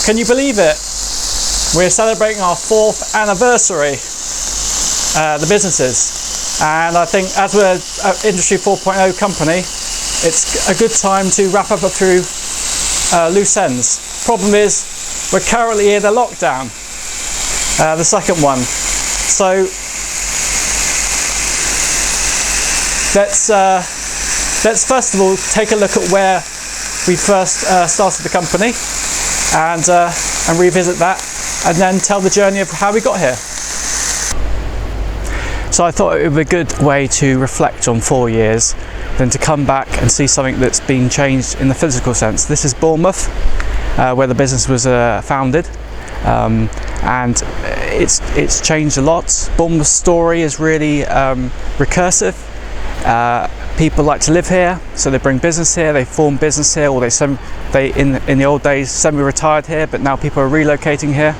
Can you believe it? We're celebrating our 4th anniversary, the businesses. And I think as we're an Industry 4.0 company, it's a good time to wrap up a few loose ends. Problem is, we're currently in a lockdown, the second one. So let's first of all take a look at where we first started the company and revisit that, and then tell the journey of how we got here. So I thought it would be a good way to reflect on 4 years, then to come back and see something that's been changed in the physical sense. This is Bournemouth, where the business was founded, and it's changed a lot. Bournemouth's story is really recursive. People like to live here, so they bring business here, they form business here, or they in the old days semi-retired here, but now people are relocating here,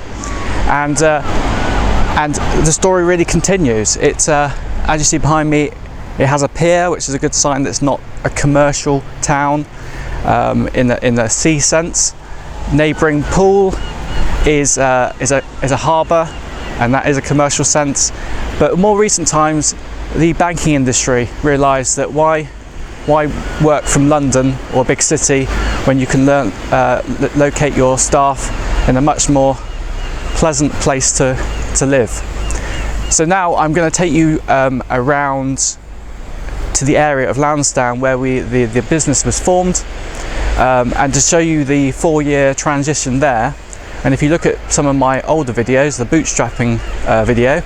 and the story really continues. It's as you see behind me, it has a pier, which is a good sign that it's not a commercial town in the sea sense. Neighbouring pool is a harbour, and that is a commercial sense. But in more recent times, the banking industry realised that why work from London or a big city when you can locate your staff in a much more pleasant place to live. So now I'm going to take you around to the area of Lansdowne where the business was formed, and to show you the 4-year transition there. And if you look at some of my older videos, the Bootstrapping video,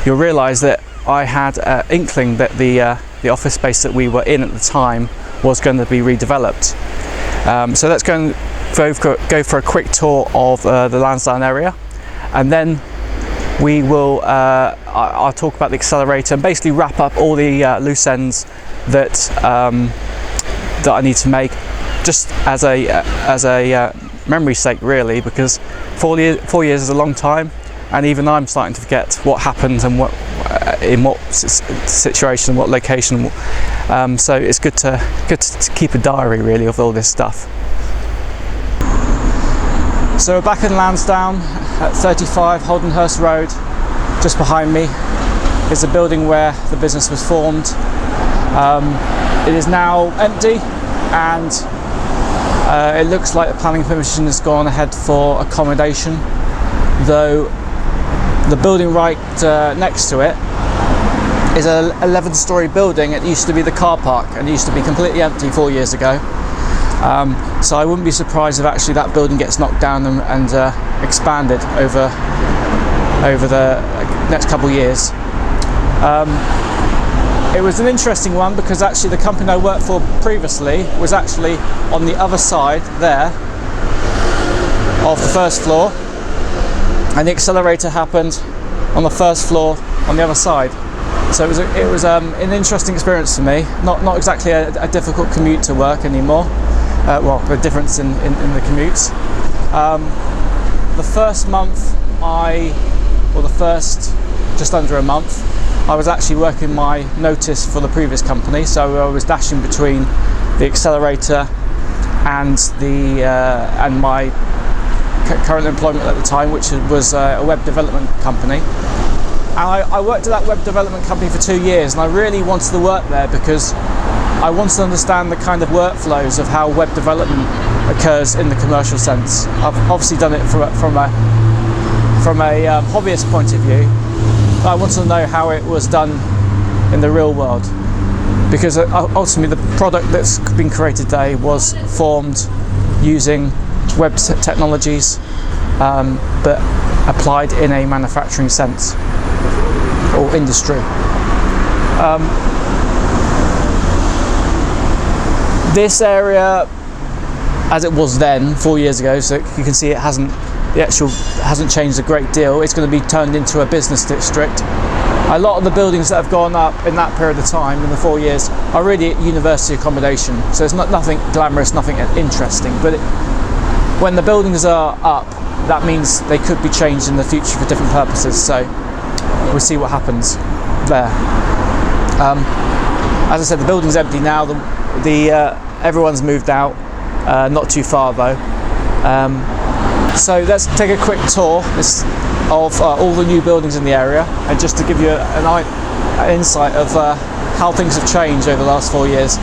you'll realise that I had an inkling that the office space that we were in at the time was going to be redeveloped. So let's go for a quick tour of the Lansdowne area, and then we will I'll talk about the accelerator and basically wrap up all the loose ends that I need to make, just as a memory's sake, really, because 4 years is a long time, and even I'm starting to forget what happened and in what situation, what location. So it's good to keep a diary, really, of all this stuff. So we're back in Lansdowne at 35 Holdenhurst Road. Just behind me is the building where the business was formed. It is now empty, and it looks like the planning permission has gone ahead for accommodation, though the building right next to it is an 11-storey building. It used to be the car park and it used to be completely empty 4 years ago. So I wouldn't be surprised if actually that building gets knocked down and expanded over the next couple of years. It was an interesting one because actually the company I worked for previously was actually on the other side there of the first floor, and the accelerator happened on the first floor on the other side. So it was an interesting experience for me. Not exactly a difficult commute to work anymore. Well, the difference in the commutes. The first month, just under a month, I was actually working my notice for the previous company, so I was dashing between the accelerator and my current employment at the time, which was a web development company. And I worked at that web development company for 2 years, and I really wanted to work there because I wanted to understand the kind of workflows of how web development occurs in the commercial sense. I've obviously done it from a hobbyist point of view. I wanted to know how it was done in the real world, because ultimately the product that's been created today was formed using web technologies, but applied in a manufacturing sense or industry. This area, as it was then 4 years ago, so you can see it hasn't changed a great deal. It's going to be turned into a business district. A lot of the buildings that have gone up in that period of time, in the 4 years, are really university accommodation. So it's nothing glamorous, nothing interesting. But when the buildings are up, that means they could be changed in the future for different purposes. So we'll see what happens there. As I said, the building's empty now. Everyone's moved out. Not too far though. So let's take a quick tour of all the new buildings in the area, and just to give you an insight of how things have changed over the last 4 years.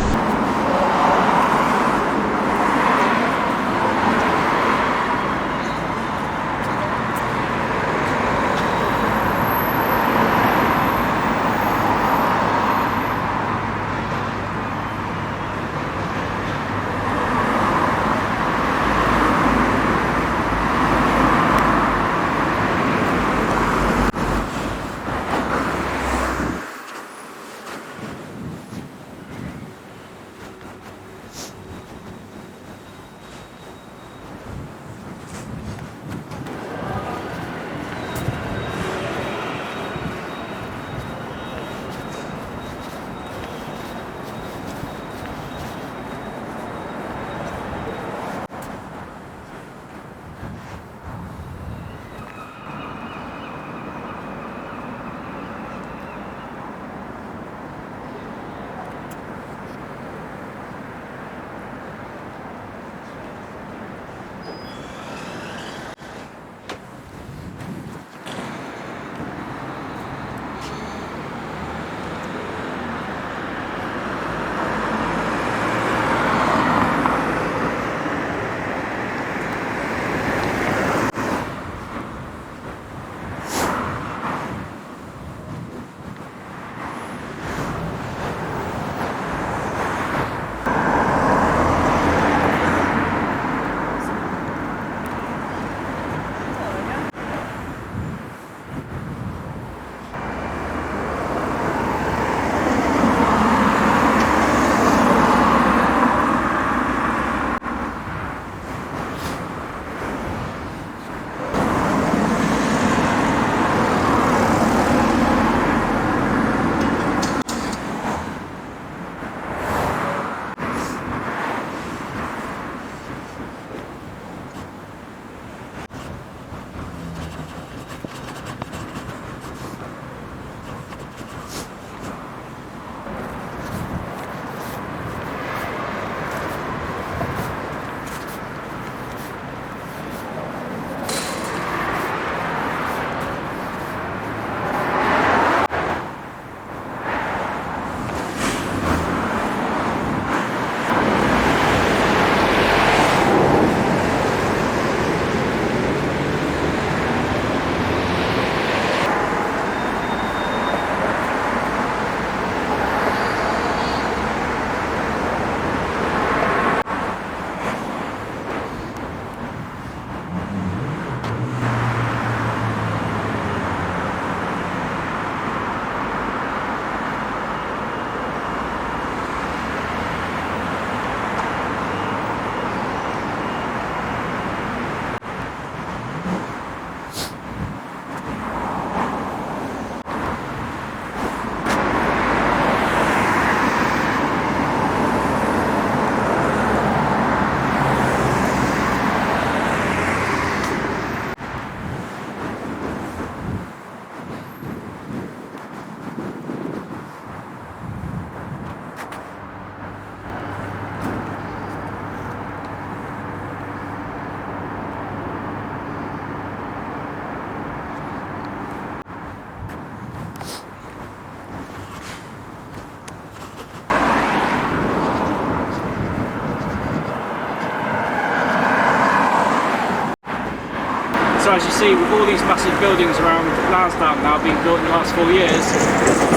So as you see, with all these massive buildings around Lansdowne now being built in the last 4 years,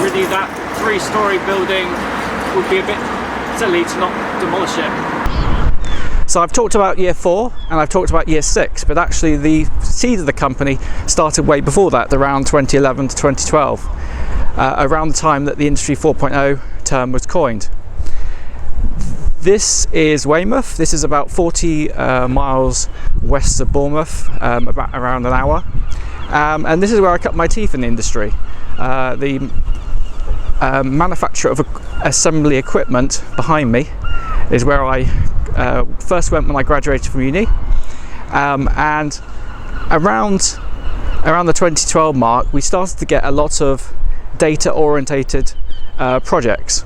really that 3-storey building would be a bit silly to not demolish it. So I've talked about year 4 and I've talked about year 6, but actually the seed of the company started way before that, around 2011 to 2012, around the time that the Industry 4.0 term was coined. This is Weymouth. This is about 40 miles west of Bournemouth, about around an hour. And this is where I cut my teeth in the industry. The manufacturer of assembly equipment behind me is where I first went when I graduated from uni. And around the 2012 mark, we started to get a lot of data-orientated projects.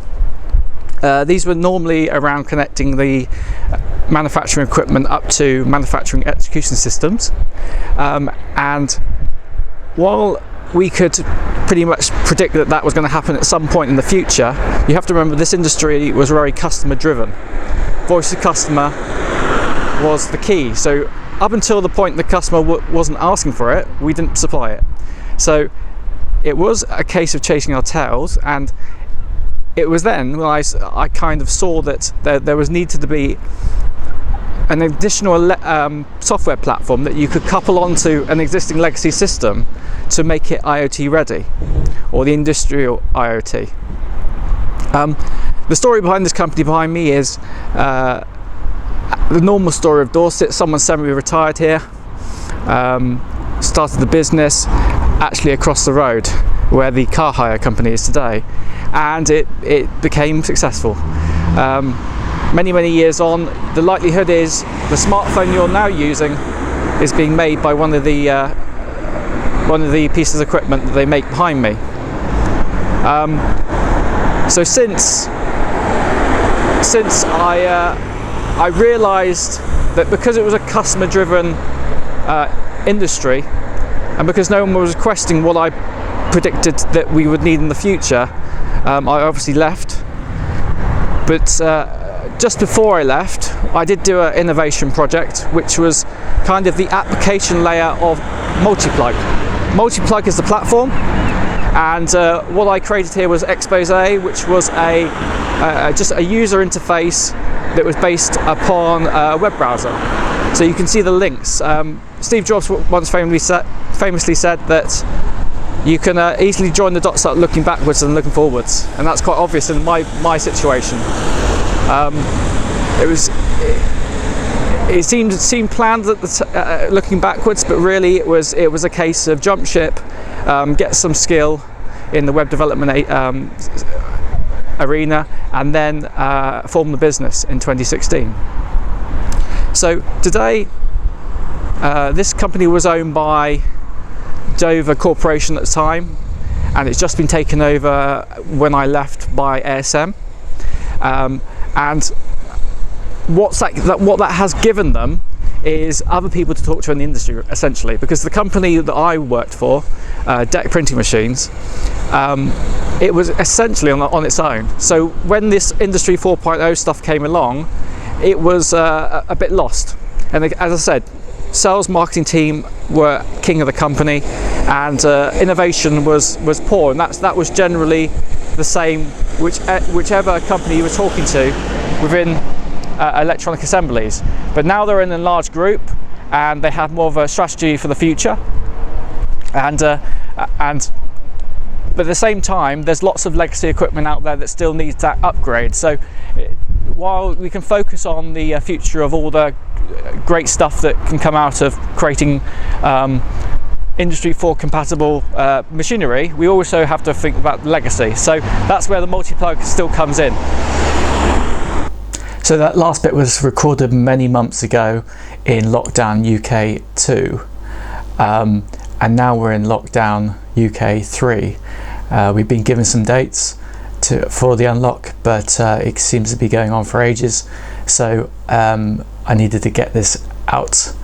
These were normally around connecting the manufacturing equipment up to manufacturing execution systems. And while we could pretty much predict that that was going to happen at some point in the future, you have to remember this industry was very customer driven. Voice of customer was the key. So up until the point the customer wasn't asking for it, we didn't supply it. So it was a case of chasing our tails, and it was then when I kind of saw that there was needed to be an additional software platform that you could couple onto an existing legacy system to make it IoT ready, or the industrial IoT. The story behind this company behind me is the normal story of Dorset. Someone semi-retired here, started the business actually across the road where the car hire company is today, and it became successful. Many years on, the likelihood is the smartphone you're now using is being made by one of the pieces of equipment that they make behind me. So since I realised that because it was a customer-driven industry, and because no one was requesting what I predicted that we would need in the future, I obviously left. But just before I left, I did do an innovation project, which was kind of the application layer of MultiPlug. MultiPlug is the platform, and what I created here was Expose, which was just a user interface that was based upon a web browser. So you can see the links. Steve Jobs once famously said that you can easily join the dots up looking backwards and looking forwards, and that's quite obvious in my situation. It seemed planned at looking backwards, but really it was a case of jump ship, get some skill in the web development arena, and then form the business in 2016. So today, this company was owned by Dover Corporation at the time, and it's just been taken over when I left by ASM. And what that has given them is other people to talk to in the industry, essentially, because the company that I worked for, DEK Printing Machines, it was essentially on its own. So when this Industry 4.0 stuff came along, it was a bit lost. And as I said, sales marketing team were king of the company, and innovation was poor, and that was generally the same whichever company you were talking to within electronic assemblies. But now they're in a large group, and they have more of a strategy for the future, but at the same time there's lots of legacy equipment out there that still needs that upgrade. So while we can focus on the future of all the great stuff that can come out of creating Industry 4 compatible machinery, we also have to think about the legacy. So that's where the MultiPlug still comes in. So that last bit was recorded many months ago in lockdown UK 2, and now we're in lockdown UK 3. We've been given some dates for the unlock, but it seems to be going on for ages. So I needed to get this out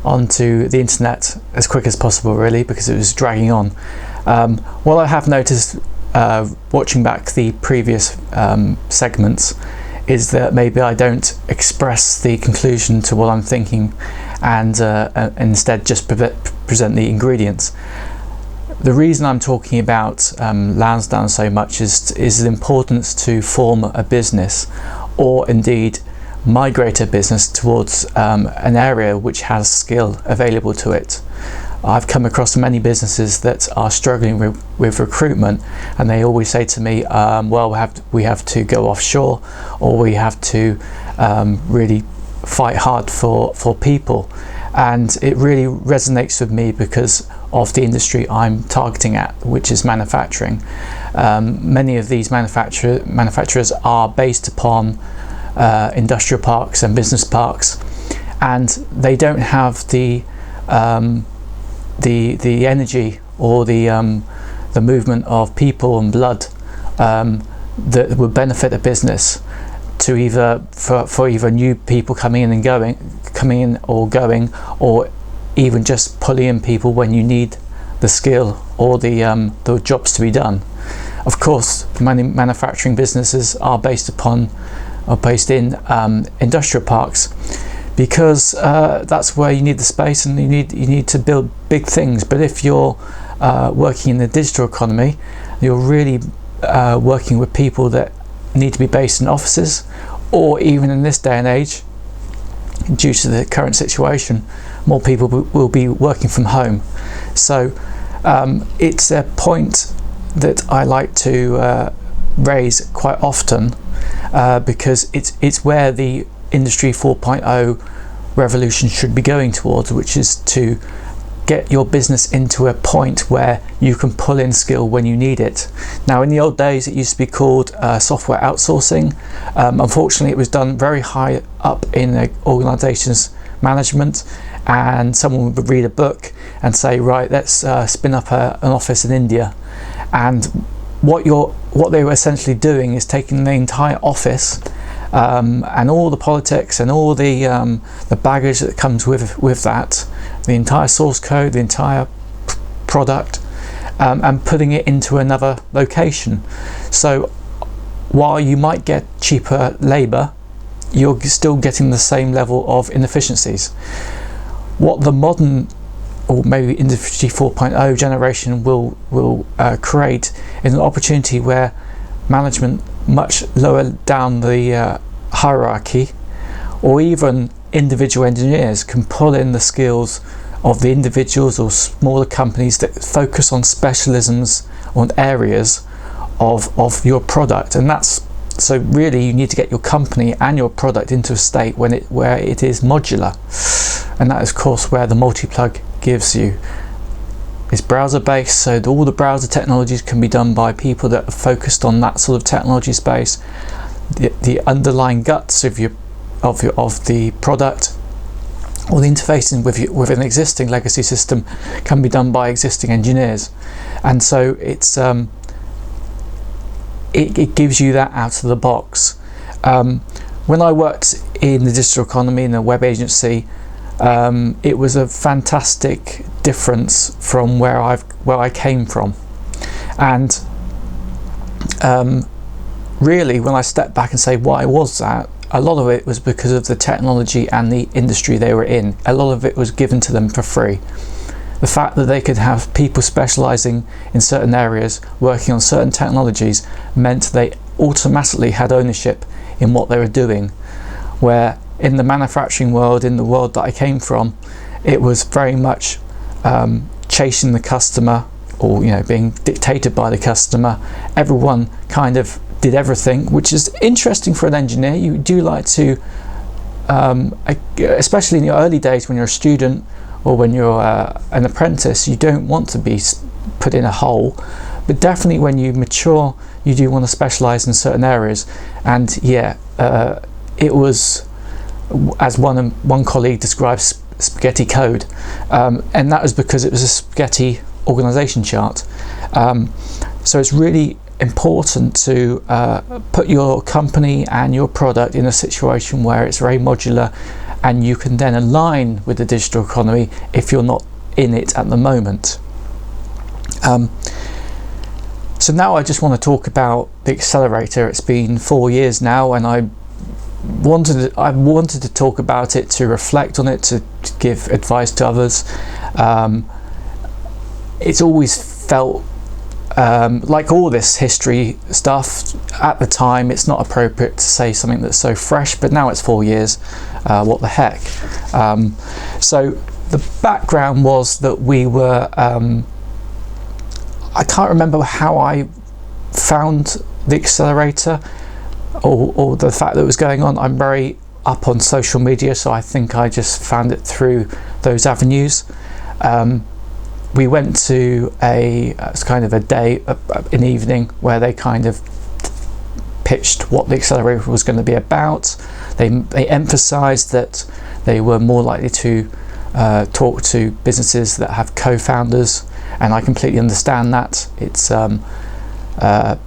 onto the internet as quick as possible, really, because it was dragging on. What I have noticed watching back the previous segments is that maybe I don't express the conclusion to what I'm thinking, and instead just present the ingredients. The reason I'm talking about Lansdowne so much is the importance to form a business, or indeed migrate a business towards an area which has skill available to it. I've come across many businesses that are struggling with recruitment, and they always say to me, well, we have to go offshore, or we have to really fight hard for people. And it really resonates with me because of the industry I'm targeting at, which is manufacturing. Many of these manufacturers are based upon industrial parks and business parks, and they don't have the energy or the movement of people and blood that would benefit a business to either for either new people coming in or going, or even just pulling in people when you need the skill or the jobs to be done. Of course, many manufacturing businesses are based in industrial parks, because that's where you need the space and you need to build big things. But if you're working in the digital economy, you're really working with people that need to be based in offices, or even in this day and age, due to the current situation, more people will be working from home. So it's a point that I like to raise quite often, because it's where the Industry 4.0 revolution should be going towards, which is to get your business into a point where you can pull in skill when you need it. Now, in the old days, it used to be called software outsourcing. Unfortunately, it was done very high up in the organisation's management, and someone would read a book and say, right, let's spin up an office in India. And what they were essentially doing is taking the entire office and all the politics and all the baggage that comes with that, the entire source code, the entire product, and putting it into another location. So while you might get cheaper labour, you're still getting the same level of inefficiencies. What the modern, or maybe Industry 4.0 generation will create is an opportunity where management much lower down the hierarchy, or even individual engineers, can pull in the skills of the individuals or smaller companies that focus on specialisms, on areas of your product. And that's, so really you need to get your company and your product into a state where it is modular, and that is of course where the MultiPlug gives you. It's browser based, so all the browser technologies can be done by people that are focused on that sort of technology space. The underlying guts of the product, or the interfacing with an existing legacy system, can be done by existing engineers, and so it's it gives you that out of the box. When I worked in the digital economy in a web agency, it was a fantastic difference from where I came from, and really, when I step back and say why was that, a lot of it was because of the technology and the industry they were in. A lot of it was given to them for free. The fact that they could have people specialising in certain areas, working on certain technologies, meant they automatically had ownership in what they were doing, where in the manufacturing world, in the world that I came from, it was very much chasing the customer, or being dictated by the customer. Everyone kind of did everything, which is interesting for an engineer. You do like to, especially in your early days when you're a student or when you're an apprentice, you don't want to be put in a hole, but definitely when you mature, you do want to specialise in certain areas. And it was, as one colleague describes, spaghetti code, and that was because it was a spaghetti organisation chart. So it's really important to put your company and your product in a situation where it's very modular, and you can then align with the digital economy if you're not in it at the moment. So now I just want to talk about the Accelerator. It's been 4 years now, and I wanted to talk about it, to reflect on it, to give advice to others. It's always felt like all this history stuff, at the time it's not appropriate to say something that's so fresh, but now it's 4 years, what the heck. So the background was that we were, I can't remember how I found the Accelerator, or the fact that it was going on. I'm very up on social media, so I think I just found it through those avenues. We went to it's kind of a day, an evening, where they kind of pitched what the Accelerator was going to be about. They emphasised that they were more likely to talk to businesses that have co-founders, and I completely understand that. It's I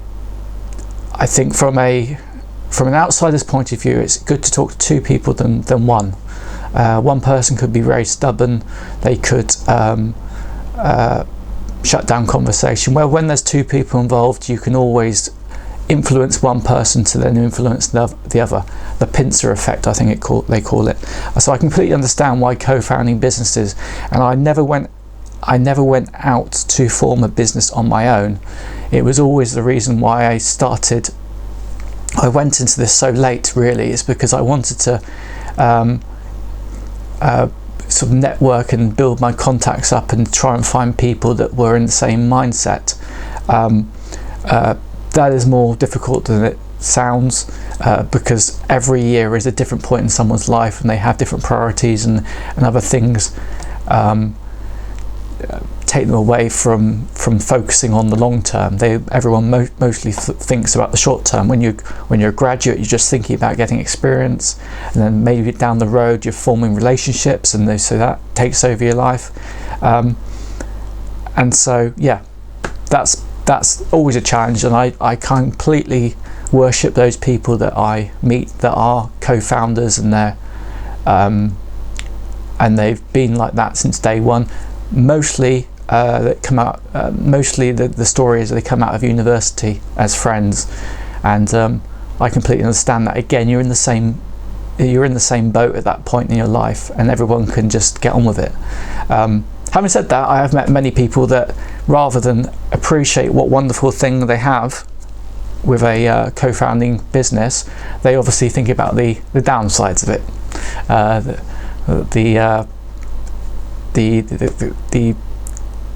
think from a from an outsider's point of view, it's good to talk to two people than one. One person could be very stubborn, they could shut down conversation. Well, when there's two people involved, you can always influence one person to then influence the other. The pincer effect, I think they call it. So I completely understand why co-founding businesses, and I never went out to form a business on my own. It was always the reason why I went into this so late, really, is because I wanted to sort of network and build my contacts up and try and find people that were in the same mindset. That is more difficult than it sounds, because every year is a different point in someone's life and they have different priorities and other things take them away from focusing on the long term. Everyone mostly thinks about the short term. When you're a graduate, you're just thinking about getting experience, and then maybe down the road you're forming relationships, and so that takes over your life. And so yeah, that's always a challenge, and I completely worship those people that I meet that are co-founders, and they've been like that since day one. Mostly that come out. Mostly the story is they come out of university as friends, and I completely understand that. Again, you're in the same boat at that point in your life, and everyone can just get on with it. Having said that, I have met many people that, rather than appreciate what wonderful thing they have with a co-founding business, they obviously think about the downsides of it, the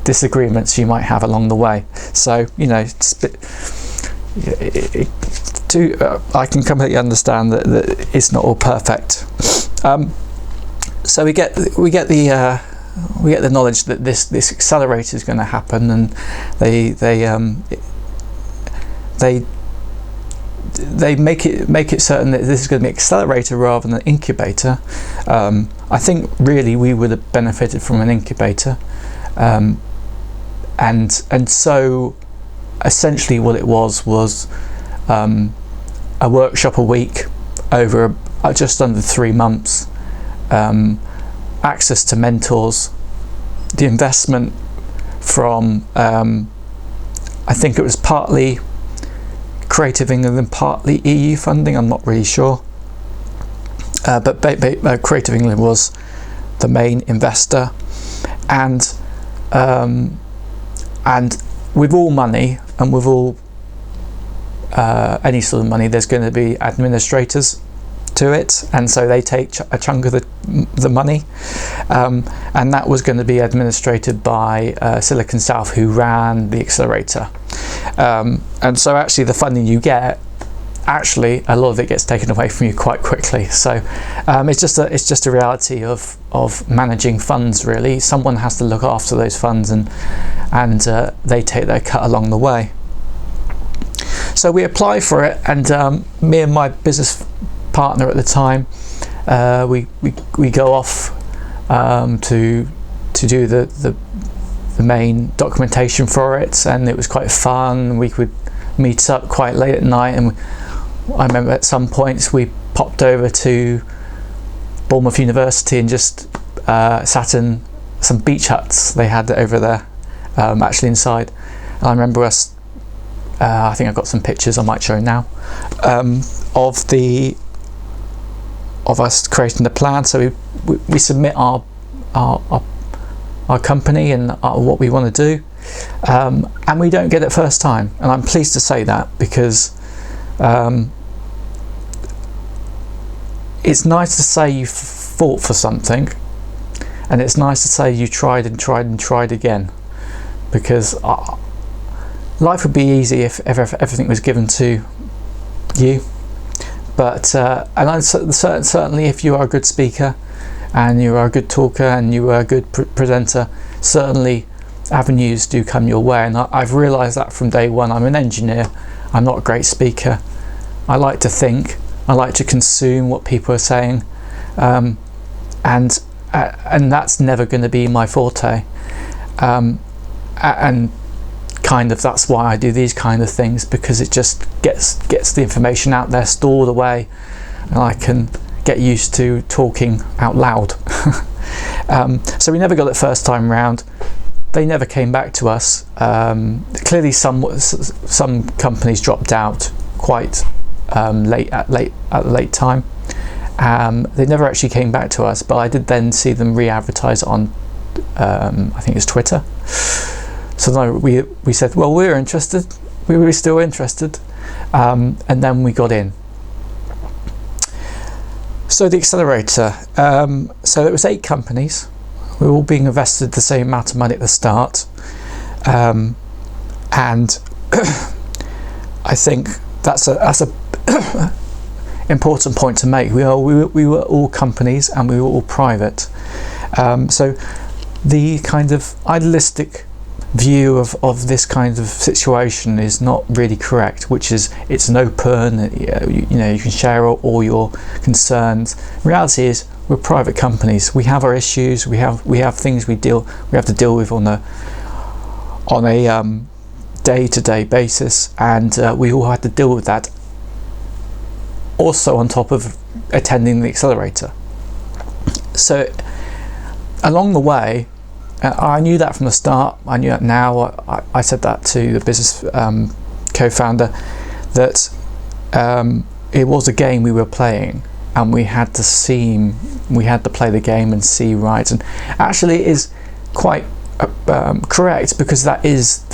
disagreements you might have along the way. So I can completely understand that it's not all perfect. So we get the knowledge that this accelerator is going to happen, and they make it certain that this is going to be an accelerator rather than an incubator. I think really we would have benefited from an incubator, and so essentially what it was a workshop a week over just under 3 months, access to mentors, the investment from I think it was partly Creative England and partly EU funding, I'm not really sure, but Creative England was the main investor, and with all money and with all any sort of money, there's going to be administrators to it, and so they take a chunk of the money, and that was going to be administrated by Silicon South, who ran the accelerator, and so actually the funding you get, actually a lot of it gets taken away from you quite quickly. So it's just a reality of managing funds. Really, someone has to look after those funds, and they take their cut along the way. So we apply for it, and me and my business partner at the time, we go off to do the main documentation for it, and it was quite fun. We could meet up quite late at night, and I remember at some points we popped over to Bournemouth University and just sat in some beach huts they had over there, actually inside. And I remember us, I think I've got some pictures I might show now, of us creating the plan. So we submit our company and what we want to do, and we don't get it first time, and I'm pleased to say that, because it's nice to say you fought for something, and it's nice to say you tried and tried and tried again, because life would be easy if everything was given to you. But certainly if you are a good speaker and you are a good talker and you are a good presenter, certainly avenues do come your way, and I've realised that from day one. I'm an engineer, I'm not a great speaker. I like to think, I like to consume what people are saying, and that's never going to be my forte. And that's why I do these kind of things, because it just gets the information out there, stored away, and I can get used to talking out loud. So we never got it first time round. They never came back to us. Clearly some companies dropped out quite late at the late time. They never actually came back to us, but I did then see them re-advertise on I think it's Twitter. So no, we said, well, we're interested. We were still interested, and then we got in. So the accelerator, so it was 8 companies. We were all being invested the same amount of money at the start, and I think that's a important point to make. We were all companies, and we were all private. So the kind of idealistic view of this kind of situation is not really correct, which is it's an open, you can share all your concerns. Reality is we're private companies. We have our issues. We have things we have to deal with on a day-to-day basis, and we all had to deal with that. Also on top of attending the accelerator. So along the way, I knew that from the start. I knew that now. I said that to the business co-founder, that it was a game we were playing, and we had to play the game and see right. And actually, it is quite correct, because that is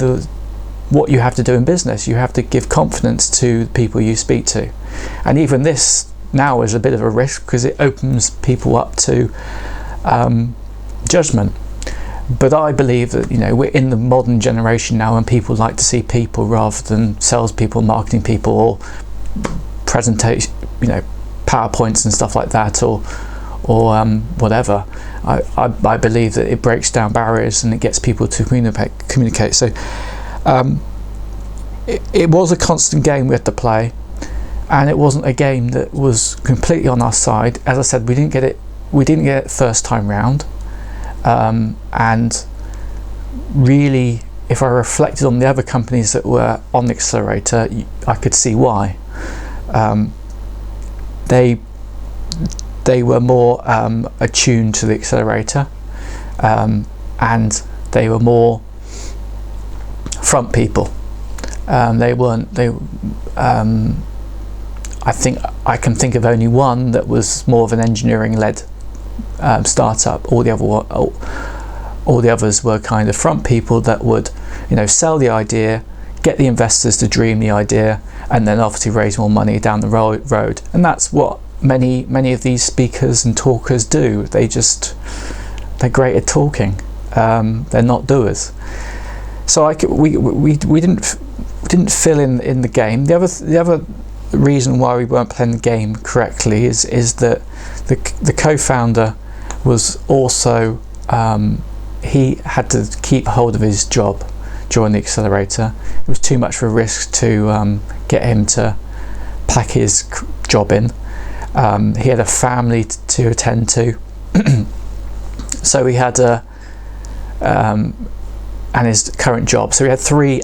what you have to do in business. You have to give confidence to the people you speak to, and even this now is a bit of a risk, because it opens people up to judgment. But I believe that we're in the modern generation now, and people like to see people rather than salespeople, marketing people, or presentation, PowerPoints and stuff like that, or whatever. I believe that it breaks down barriers and it gets people to communicate. So it was a constant game we had to play, and it wasn't a game that was completely on our side. As I said, we didn't get it first time round. And really, if I reflected on the other companies that were on the accelerator, I could see why. They were more attuned to the accelerator, and they were more front people. They weren't. I think I can think of only one that was more of an engineering-led startup. All the others were kind of front people that would, sell the idea, get the investors to dream the idea, and then obviously raise more money down the road. And that's what many of these speakers and talkers do. They're great at talking. They're not doers. So we didn't fill in the game. The other reason why we weren't playing the game correctly is that the co-founder was also he had to keep hold of his job during the accelerator. It was too much of a risk to get him to pack his job in. He had a family to attend to, so he had and his current job. So he had 3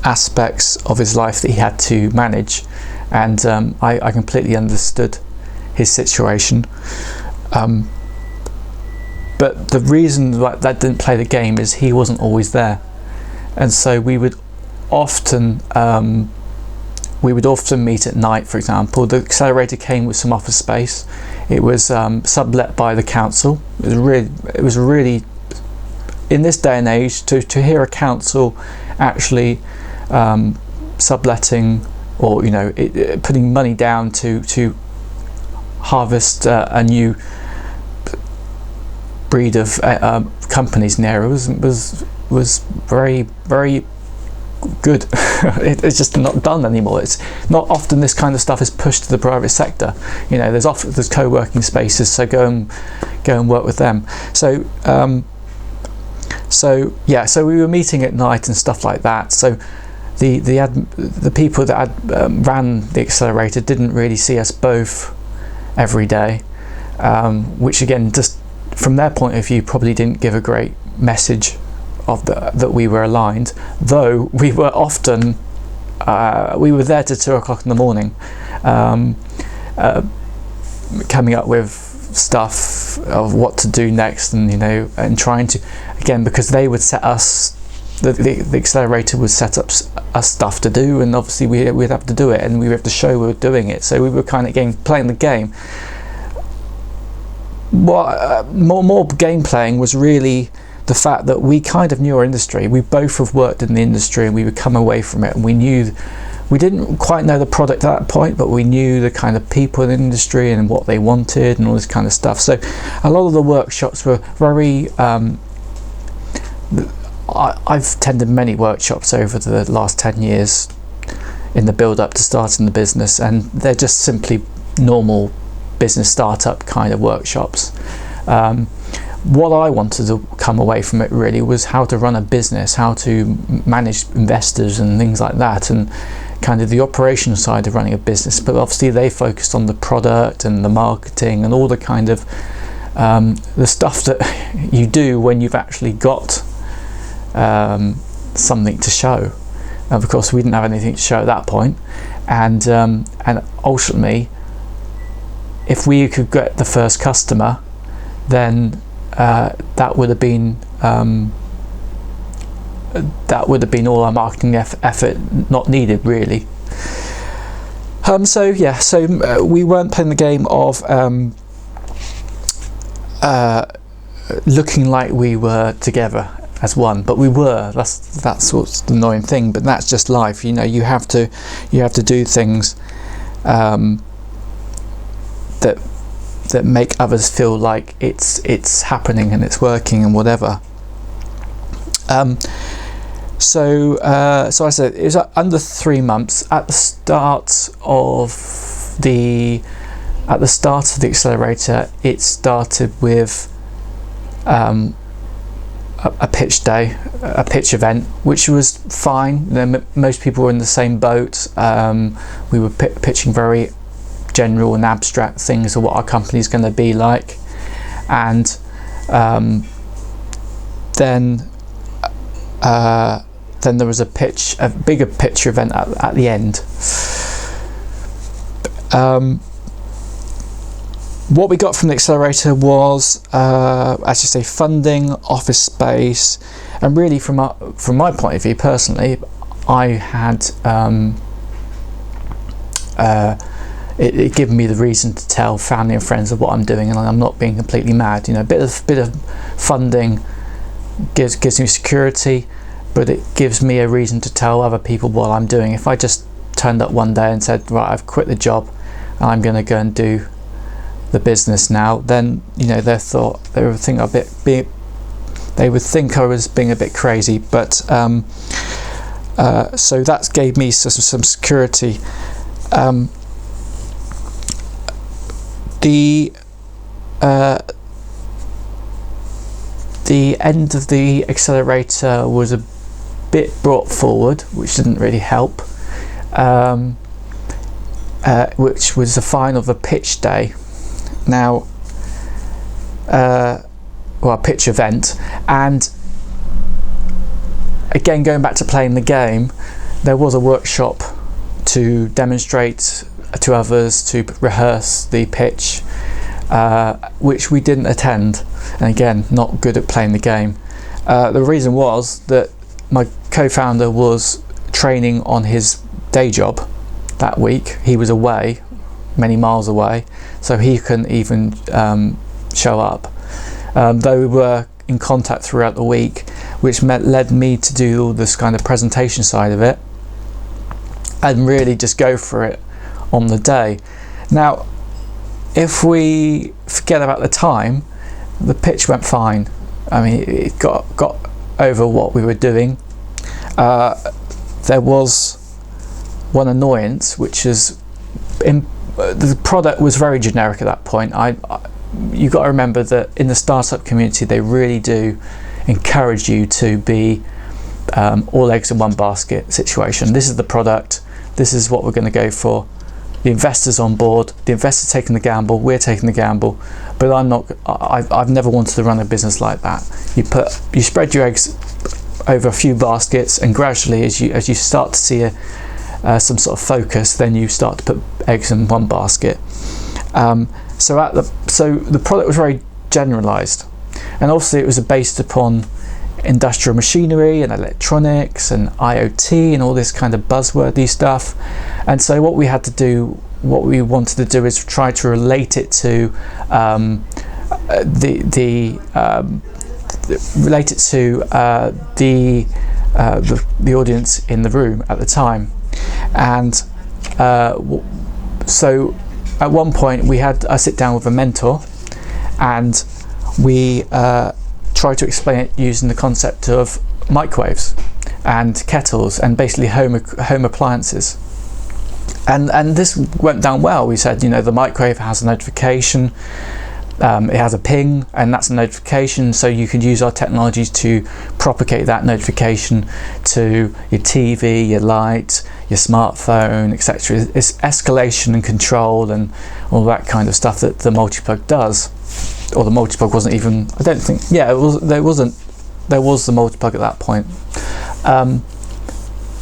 aspects of his life that he had to manage, and I completely understood his situation. But the reason that didn't play the game is he wasn't always there, and so we would often meet at night. For example, the accelerator came with some office space. It was sublet by the council. It was really in this day and age to hear a council actually subletting, or putting money down to harvest a new breed of companies in the area was very, very good. It's just not done anymore. It's not often this kind of stuff is pushed to the private sector. There's co-working spaces, so go and work with them. So so we were meeting at night and stuff like that. So the people that ran the accelerator didn't really see us both every day, which again, just from their point of view, probably didn't give a great message that we were aligned, though we were often we were there till 2 o'clock in the morning, coming up with stuff of what to do next, and and trying to, again, because they would set us, the accelerator would set up us stuff to do, and obviously we'd have to do it, and we would have to show we were doing it. So we were kind of playing the game. What more game playing was really the fact that we kind of knew our industry. We both have worked in the industry, and we would come away from it, and we didn't quite know the product at that point, but we knew the kind of people in the industry and what they wanted and all this kind of stuff. So a lot of the workshops were very I've attended many workshops over the last 10 years in the build up to starting the business, and they're just simply normal business startup kind of workshops. What I wanted to come away from it really was how to run a business, how to manage investors and things like that, and kind of the operational side of running a business. But obviously they focused on the product and the marketing and all the kind of the stuff that you do when you've actually got something to show. Of course we didn't have anything to show at that point, and ultimately if we could get the first customer, then that would have been all our marketing effort not needed, really. So we weren't playing the game of looking like we were together as one, but we were. That's what's the annoying thing, but that's just life. You have to do things that make others feel like it's happening and it's working and whatever. So I said it was under 3 months. At the start of the accelerator, it started with a pitch day, a pitch event, which was fine. Most people were in the same boat. We were pitching very general and abstract things of what our company is going to be like, and then there was a bigger pitch event at the end. What we got from the accelerator was, as you say, funding, office space, and really from my point of view personally, I had it gave me the reason to tell family and friends of what I'm doing, and I'm not being completely mad. A bit of funding gives me security, but it gives me a reason to tell other people what I'm doing. If I just turned up one day and said, right, I've quit the job and I'm going to go and do the business now, then they would think I was being a bit crazy. But so that gave me some security. The end of the accelerator was a bit brought forward, which didn't really help, which was the final of the pitch day. Now, pitch event, and again going back to playing the game, there was a workshop to demonstrate to others, to rehearse the pitch, which we didn't attend, and again not good at playing the game. The reason was that my co-founder was training on his day job that week. He was away, many miles away, so he couldn't even show up, though we were in contact throughout the week, which led me to do all this kind of presentation side of it and really just go for it on the day. Now, if we forget about the time, the pitch went fine. I mean, it got over what we were doing. There was one annoyance, which is the product was very generic at that point. You got to remember that in the startup community, they really do encourage you to be all eggs in one basket situation. This is the product. This is what we're going to go for. the investors on board, the investors taking the gamble, we're taking the gamble, but I've never wanted to run a business like that. You spread your eggs over a few baskets, and gradually as you start to see some sort of focus, then you start to put eggs in one basket. So the product was very generalized, and obviously it was based upon industrial machinery and electronics and IoT and all this kind of buzzwordy stuff. And so what we wanted to do is try to relate it to the audience in the room at the time. And so at one point we had a sit down with a mentor, and we try to explain it using the concept of microwaves and kettles and basically home appliances. And this went down well. We said, the microwave has a notification, it has a ping, and that's a notification, so you can use our technologies to propagate that notification to your TV, your light, your smartphone, etc. It's escalation and control and all that kind of stuff that the MultiPlug does. Or the MultiPlug wasn't even, I don't think, there was the MultiPlug at that point.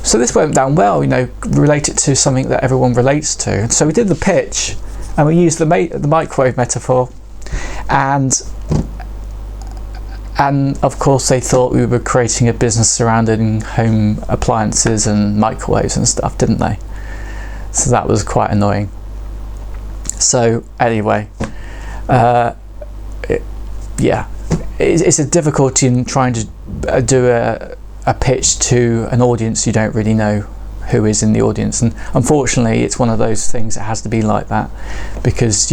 So this went down well, relate it to something that everyone relates to. So we did the pitch, and we used the microwave metaphor, and of course they thought we were creating a business surrounding home appliances and microwaves and stuff, didn't they? So that was quite annoying. So anyway, it's a difficulty in trying to do a pitch to an audience you don't really know who is in the audience, and unfortunately it's one of those things that has to be like that, because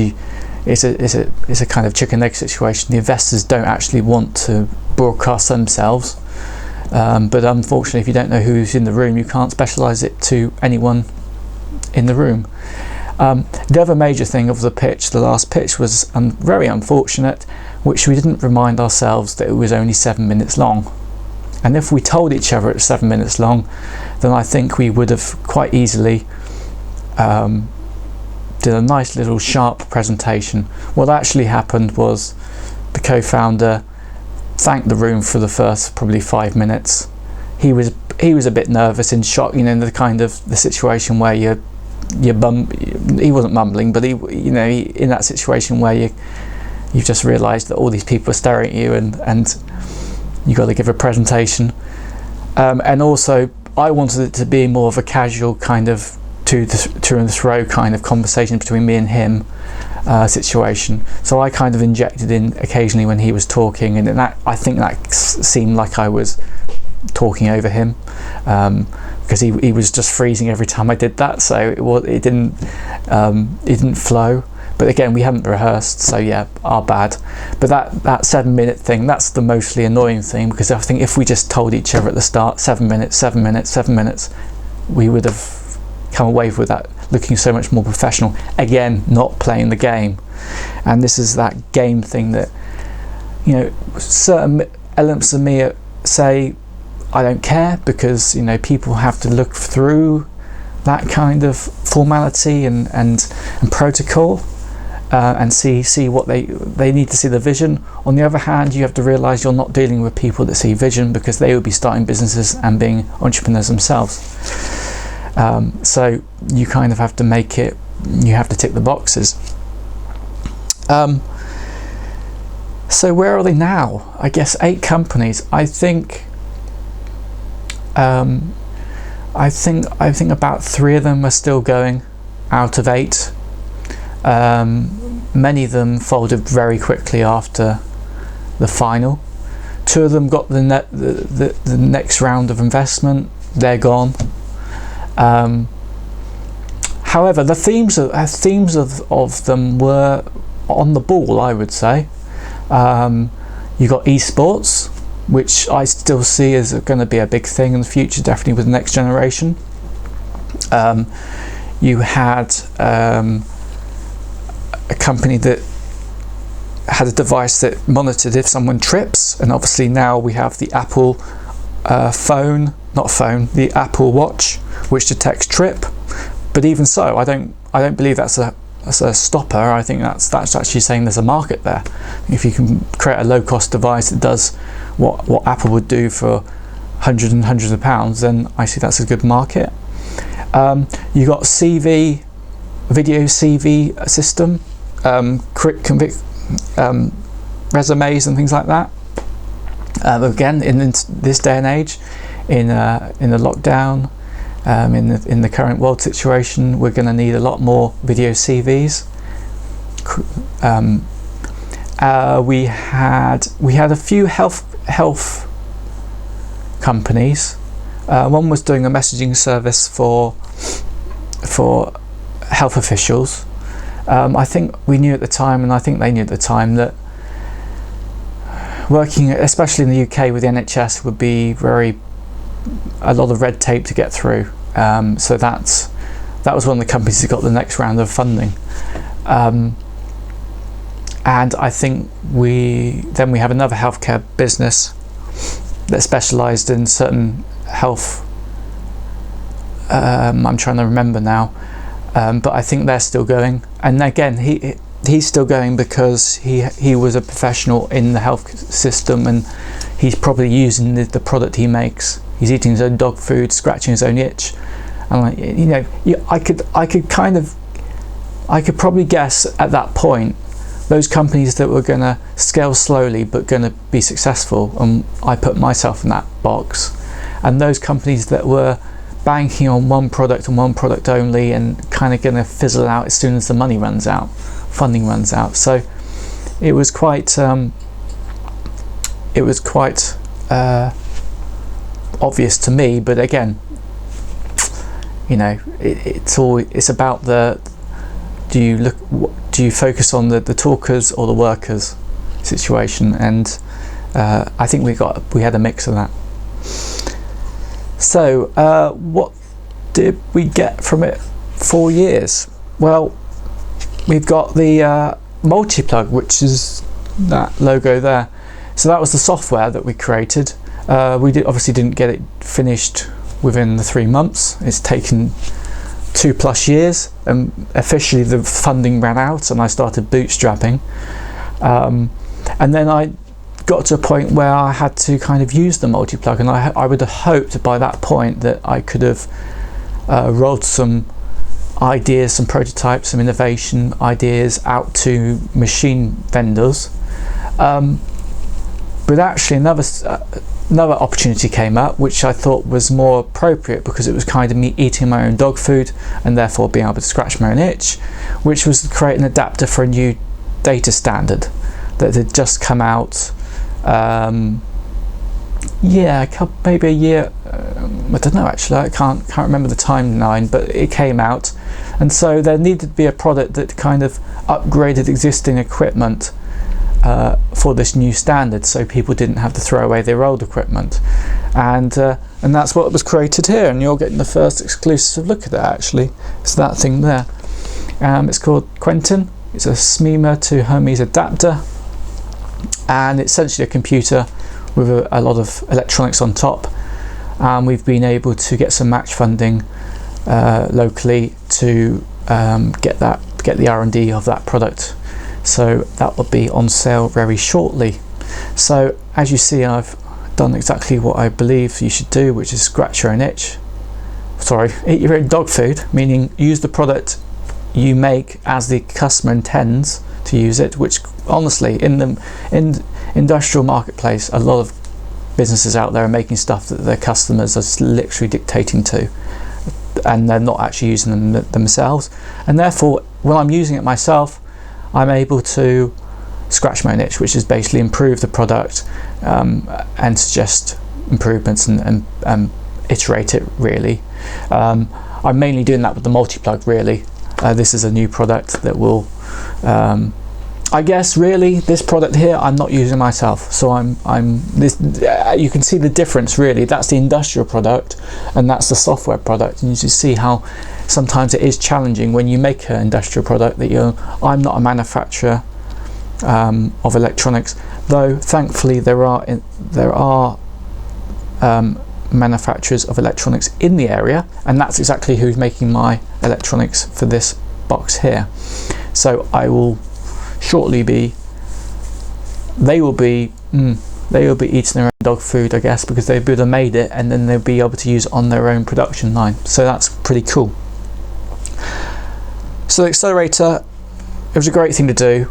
it's a kind of chicken egg situation. The investors don't actually want to broadcast themselves, but unfortunately if you don't know who's in the room, you can't specialize it to anyone in the room. The other major thing of the pitch, the last pitch, was very unfortunate, which we didn't remind ourselves that it was only 7 minutes long. And if we told each other it's 7 minutes long, then I think we would have quite easily did a nice little sharp presentation. What actually happened was the co-founder thanked the room for the first probably 5 minutes. He was a bit nervous, in shock, in the kind of the situation where he wasn't mumbling, but he in that situation where you've just realised that all these people are staring at you, and you got to give a presentation. And also I wanted it to be more of a casual kind of to and fro kind of conversation between me and him situation. So I kind of injected in occasionally when he was talking, and I think that seemed like I was talking over him, because he was just freezing every time I did that, so it didn't flow. But again, we hadn't rehearsed, so yeah, our bad. But that 7 minute thing, that's the mostly annoying thing, because I think if we just told each other at the start 7 minutes, 7 minutes, 7 minutes, we would have come away with that looking so much more professional. Again, not playing the game. And this is that game thing that, certain elements of me say I don't care, because people have to look through that kind of formality and protocol, and see what they need to see the vision. On the other hand, you have to realise you're not dealing with people that see vision, because they will be starting businesses and being entrepreneurs themselves. So you kind of have to make it, you have to tick the boxes. So where are they now? I guess 8 companies. I think about 3 of them are still going out of 8. Many of them folded very quickly after the final. 2 of them got the next round of investment. They're gone. However, the themes of them were on the ball, I would say. You got esports, which I still see as going to be a big thing in the future, definitely with the next generation. You had a company that had a device that monitored if someone trips, and obviously now we have the Apple the Apple Watch, which detects trip. But even so, I don't believe that's a stopper. I think that's actually saying there's a market there. If you can create a low-cost device that does what Apple would do for hundreds and hundreds of pounds, then I see that's a good market. You got video CV system, resumes and things like that. Again, in this day and age, in the lockdown, in the current world situation, we're going to need a lot more video CVs. We had a few health companies. One was doing a messaging service for health officials. I think we knew at the time, and I think they knew at the time, that working, especially in the UK with the NHS, would be a lot of red tape to get through. So that was one of the companies that got the next round of funding. And I think we have another healthcare business that specialised in certain health. I'm trying to remember now, but I think they're still going. And again, he's still going because he was a professional in the health system, and he's probably using the product he makes. He's eating his own dog food, scratching his own itch. And I could probably guess at that point those companies that were going to scale slowly but going to be successful, and I put myself in that box. And those companies that were banking on one product and one product only, and kind of going to fizzle out as soon as the money runs out, funding runs out. So it was quite obvious to me. But again, it's about do you focus on the talkers or the workers situation, and I think we had a mix of that. So what did we get from it? 4 years. Well, we've got the MultiPlug, which is that logo there. So that was the software that we created. We obviously didn't get it finished within the 3 months. It's taken 2+ years, and officially the funding ran out and I started bootstrapping. And then I got to a point where I had to kind of use the MultiPlug, and I would have hoped by that point that I could have rolled some ideas, some prototypes, some innovation ideas out to machine vendors. But actually another opportunity came up, which I thought was more appropriate because it was kind of me eating my own dog food and therefore being able to scratch my own itch, which was to create an adapter for a new data standard that had just come out. Maybe a year. I don't know actually. I can't remember the timeline, but it came out, and so there needed to be a product that kind of upgraded existing equipment for this new standard, so people didn't have to throw away their old equipment, and that's what was created here. And you're getting the first exclusive look at it. Actually, it's that thing there. It's called Quentin. It's a SMEMA to Hermes adapter, and it's essentially a computer with a lot of electronics on top. We've been able to get some match funding locally to get the R&D of that product. So that will be on sale very shortly. So as you see, I've done exactly what I believe you should do, which is scratch your own itch. Sorry, eat your own dog food, meaning use the product you make as the customer intends to use it, which honestly in the industrial marketplace, a lot of businesses out there are making stuff that their customers are literally dictating to, and they're not actually using them themselves. And therefore, when I'm using it myself, I'm able to scratch my own itch, which is basically improve the product and suggest improvements and iterate it really. I'm mainly doing that with the MultiPlug really. This is a new product that will I guess really this product here I'm not using myself, so you can see the difference really. That's the industrial product and that's the software product, and you just see how sometimes it is challenging when you make an industrial product that I'm not a manufacturer of electronics, though thankfully there are manufacturers of electronics in the area, and that's exactly who's making my electronics for this box here. So I will shortly be, they will be eating their own dog food, I guess, because they would have made it and then they'll be able to use it on their own production line. So that's pretty cool. So the accelerator, it was a great thing to do.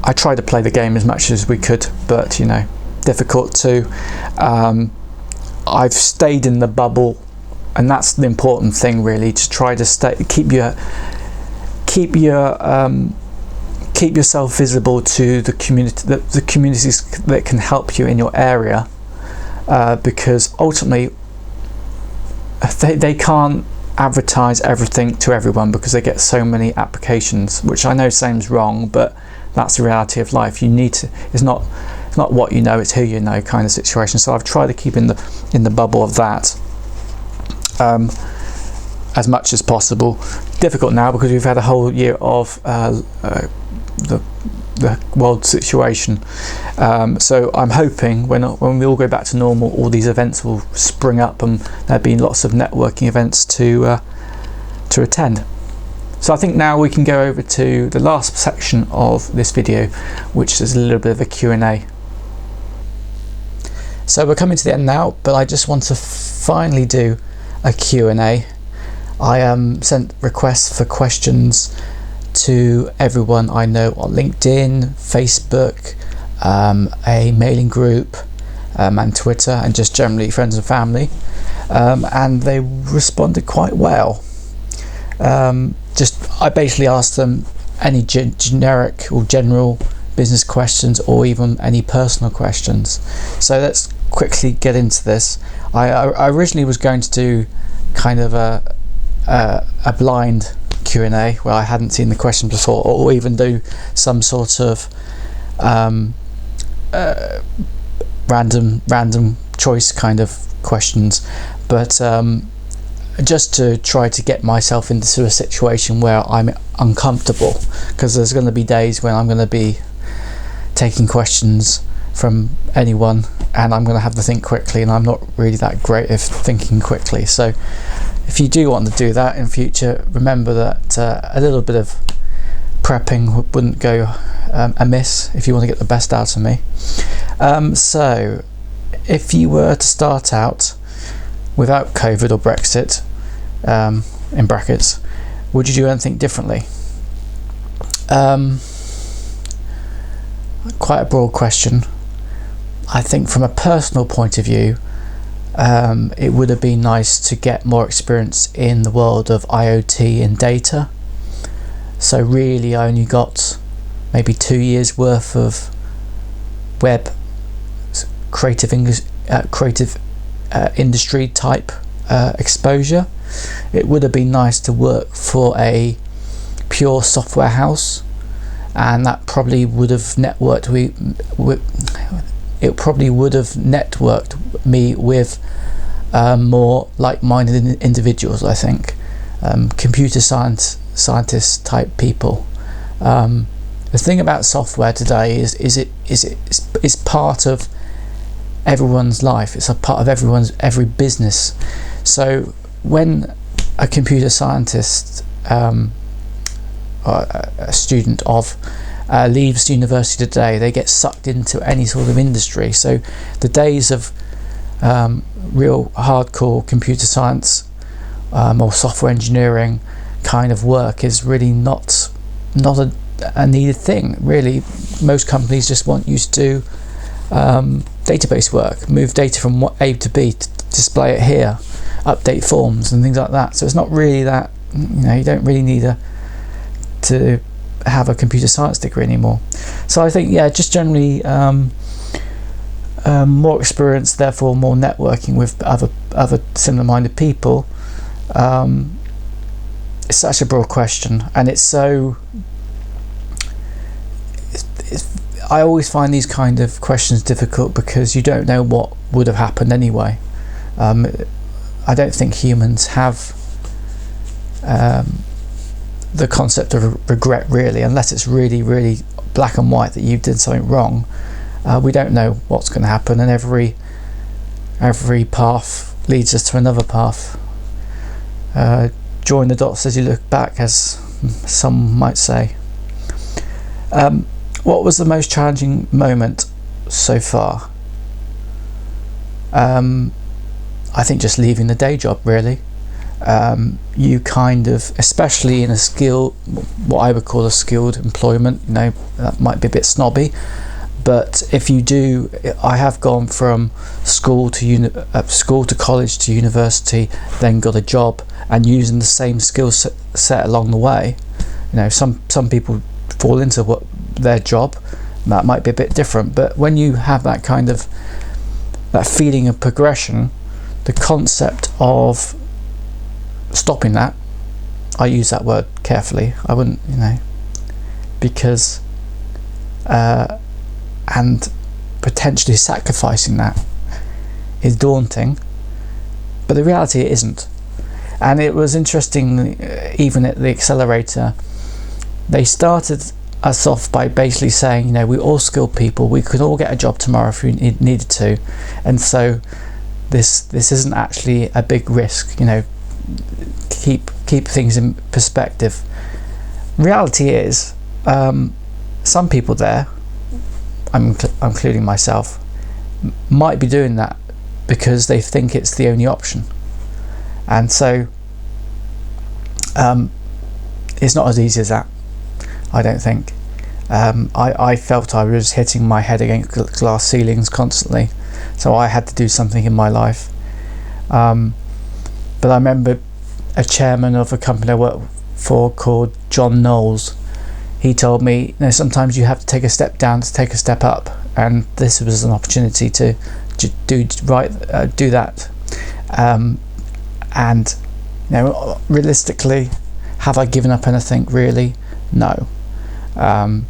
I tried to play the game as much as we could, but you know, difficult to. I've stayed in the bubble, and that's the important thing, really, to try to keep yourself visible to the community, the communities that can help you in your area, because ultimately they can't advertise everything to everyone because they get so many applications, which I know sounds wrong, but that's the reality of life. You need to, it's not what you know, it's who you know kind of situation. So I've tried to keep in the bubble of that as much as possible. Difficult now because we've had a whole year of the world situation, so I'm hoping when we all go back to normal, all these events will spring up and there'll be lots of networking events to attend. So I think now we can go over to the last section of this video, which is a little bit of a Q&A. So we're coming to the end now, but I just want to finally do a Q&A. I sent requests for questions to everyone I know on LinkedIn, Facebook, a mailing group, and Twitter, and just generally friends and family, and they responded quite well. I basically asked them any generic or general business questions, or even any personal questions. So let's quickly get into this. I originally was going to do kind of a blind Q&A where I hadn't seen the question before, or even do some sort of random choice kind of questions, but just to try to get myself into a situation where I'm uncomfortable, because there's going to be days when I'm going to be taking questions from anyone and I'm going to have to think quickly, and I'm not really that great at thinking quickly. So if you do want to do that in future, remember that a little bit of prepping wouldn't go amiss if you want to get the best out of me. So if you were to start out without COVID or Brexit, in brackets, would you do anything differently? Quite a broad question. I think from a personal point of view, it would have been nice to get more experience in the world of IoT and data. So really I only got maybe 2 years worth of web creative industry type exposure. It would have been nice to work for a pure software house, and that probably would have networked me with more like-minded individuals, I think, computer scientist type people. The thing about software today is it's part of everyone's life. It's a part of every business. So when a computer scientist or a student of leaves university today, they get sucked into any sort of industry. So the days of real hardcore computer science or software engineering kind of work is really not a needed thing. Really, most companies just want you to do database work, move data from A to B, to display it here, update forms and things like that. So it's not really that, you don't really need to have a computer science degree anymore. So I think, yeah, just generally more experience, therefore more networking with other similar-minded people. It's such a broad question, and it's so. I always find these kind of questions difficult because you don't know what would have happened anyway. I don't think humans have the concept of regret, really, unless it's really, really black and white that you did something wrong. We don't know what's going to happen, and every path leads us to another path. join the dots as you look back, as some might say. What was the most challenging moment so far? I think just leaving the day job, really. You kind of, especially in a what I would call a skilled employment, you know, that might be a bit snobby, but if you do, I have gone from school to college to university, then got a job, and using the same skill set along the way. You know, some people fall into their job, that might be a bit different, but when you have that kind of that feeling of progression, the concept of stopping that, I use that word carefully, I wouldn't, you know, because and potentially sacrificing that is daunting, but the reality it isn't. And it was interesting, even at the accelerator, they started us off by basically saying, you know, we're all skilled people, we could all get a job tomorrow if we needed to, and so this isn't actually a big risk, you know, keep things in perspective. Reality is, some people there, I'm including myself, might be doing that because they think it's the only option, and so it's not as easy as that, I don't think. I felt I was hitting my head against glass ceilings constantly, so I had to do something in my life. But I remember a chairman of a company I worked for called John Knowles. He told me, you know, sometimes you have to take a step down to take a step up, and this was an opportunity to do that. And you know, realistically, have I given up anything? Really, no. And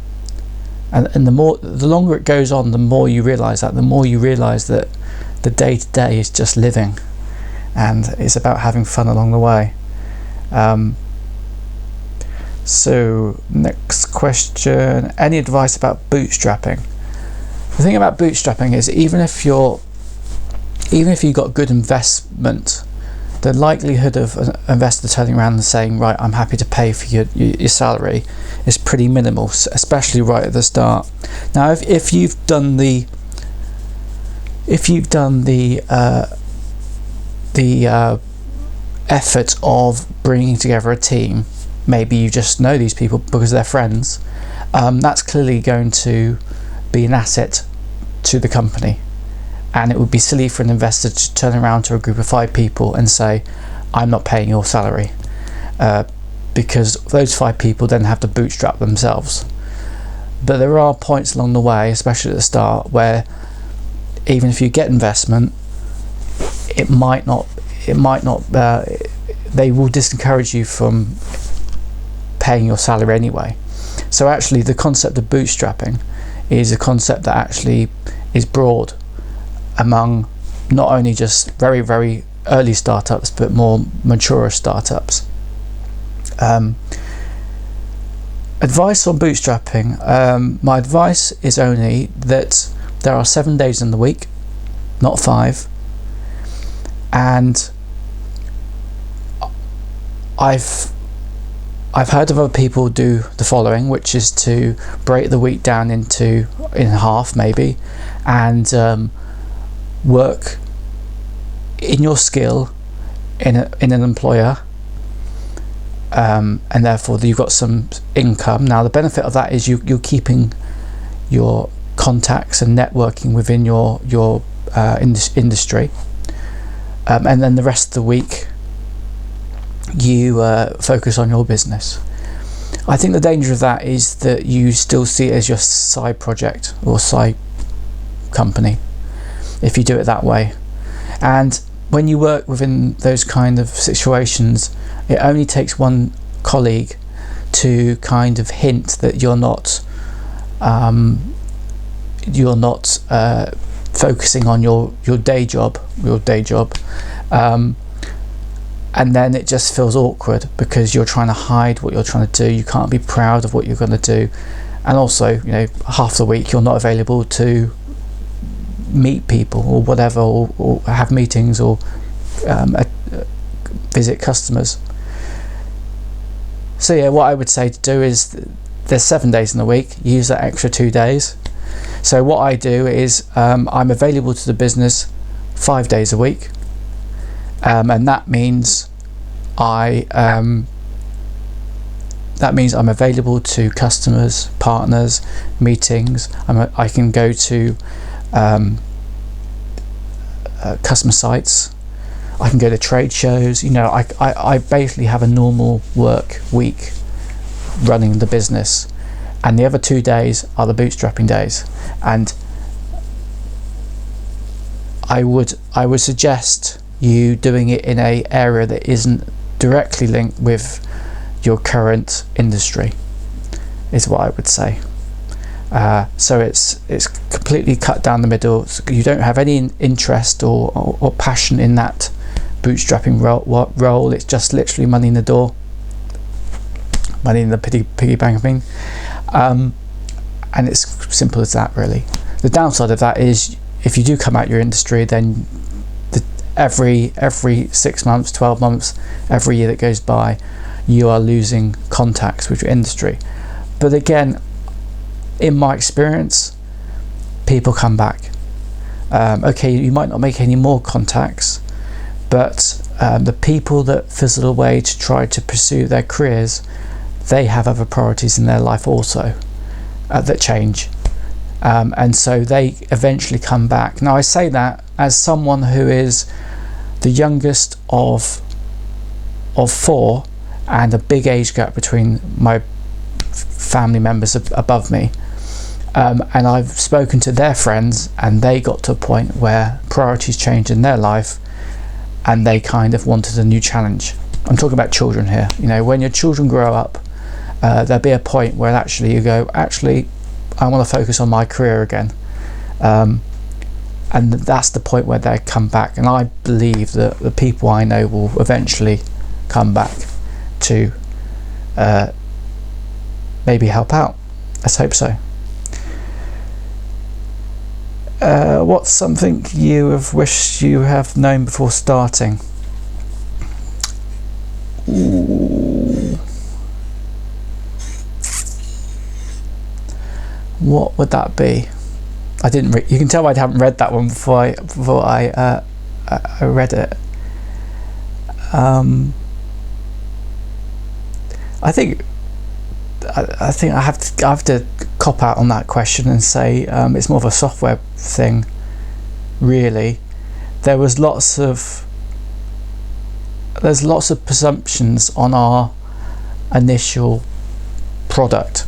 the longer it goes on, the more you realise that. The more you realise that the day to day is just living, and it's about having fun along the way. So next question: any advice about bootstrapping? The thing about bootstrapping is, even if you've got good investment, the likelihood of an investor turning around and saying, right, I'm happy to pay for your salary, is pretty minimal, especially right at the start. Now, if you've done the effort of bringing together a team, maybe you just know these people because they're friends, that's clearly going to be an asset to the company. And it would be silly for an investor to turn around to a group of 5 people and say, I'm not paying your salary, because those 5 people then have to bootstrap themselves. But there are points along the way, especially at the start, where even if you get investment, it might not they will discourage you from paying your salary anyway. So actually the concept of bootstrapping is a concept that actually is broad among not only just very, very early startups, but more mature startups. Advice on bootstrapping. My advice is only that there are 7 days in the week, not 5, and I've heard of other people do the following, which is to break the week down in half maybe, and work in your skill in an employer, and therefore you've got some income. Now the benefit of that is you're keeping your contacts and networking within your industry, and then the rest of the week you focus on your business. I think the danger of that is that you still see it as your side project or side company if you do it that way. And when you work within those kind of situations, it only takes one colleague to kind of hint that you're not focusing on your day job, and then it just feels awkward because you're trying to hide what you're trying to do. You can't be proud of what you're going to do, and also, you know, half the week you're not available to meet people or whatever, or have meetings or visit customers. So yeah, what I would say to do is, there's 7 days in the week, use that extra 2 days. So what I do is I'm available to the business 5 days a week, and that means I'm available to customers, partners, meetings. I can go to customer sites. I can go to trade shows. You know, I basically have a normal work week running the business, and the other 2 days are the bootstrapping days. And I would suggest you doing it in an area that isn't directly linked with your current industry, is what I would say. So it's completely cut down the middle. So you don't have any interest or passion in that bootstrapping role. It's just literally money in the door, money in the piggy bank, I mean. And it's simple as that, really. The downside of that is, if you do come out your industry, then every 6 months, 12 months, every year that goes by, you are losing contacts with your industry. But again, in my experience, people come back. Okay, you might not make any more contacts, but the people that fizzle away to try to pursue their careers, they have other priorities in their life also that change, and so they eventually come back. Now, I say that as someone who is the youngest of 4, and a big age gap between my family members above me, and I've spoken to their friends, and they got to a point where priorities changed in their life, and they kind of wanted a new challenge. I'm talking about children here. You know, when your children grow up, there'll be a point where actually you go, actually, I want to focus on my career again, and that's the point where they come back. And I believe that the people I know will eventually come back to maybe help out. Let's hope so. What's something you have wished you have known before starting? Ooh. What would that be? I didn't. You can tell I haven't read that one before I read it. I think I have to cop out on that question and say it's more of a software thing, really. There's lots of presumptions on our initial product,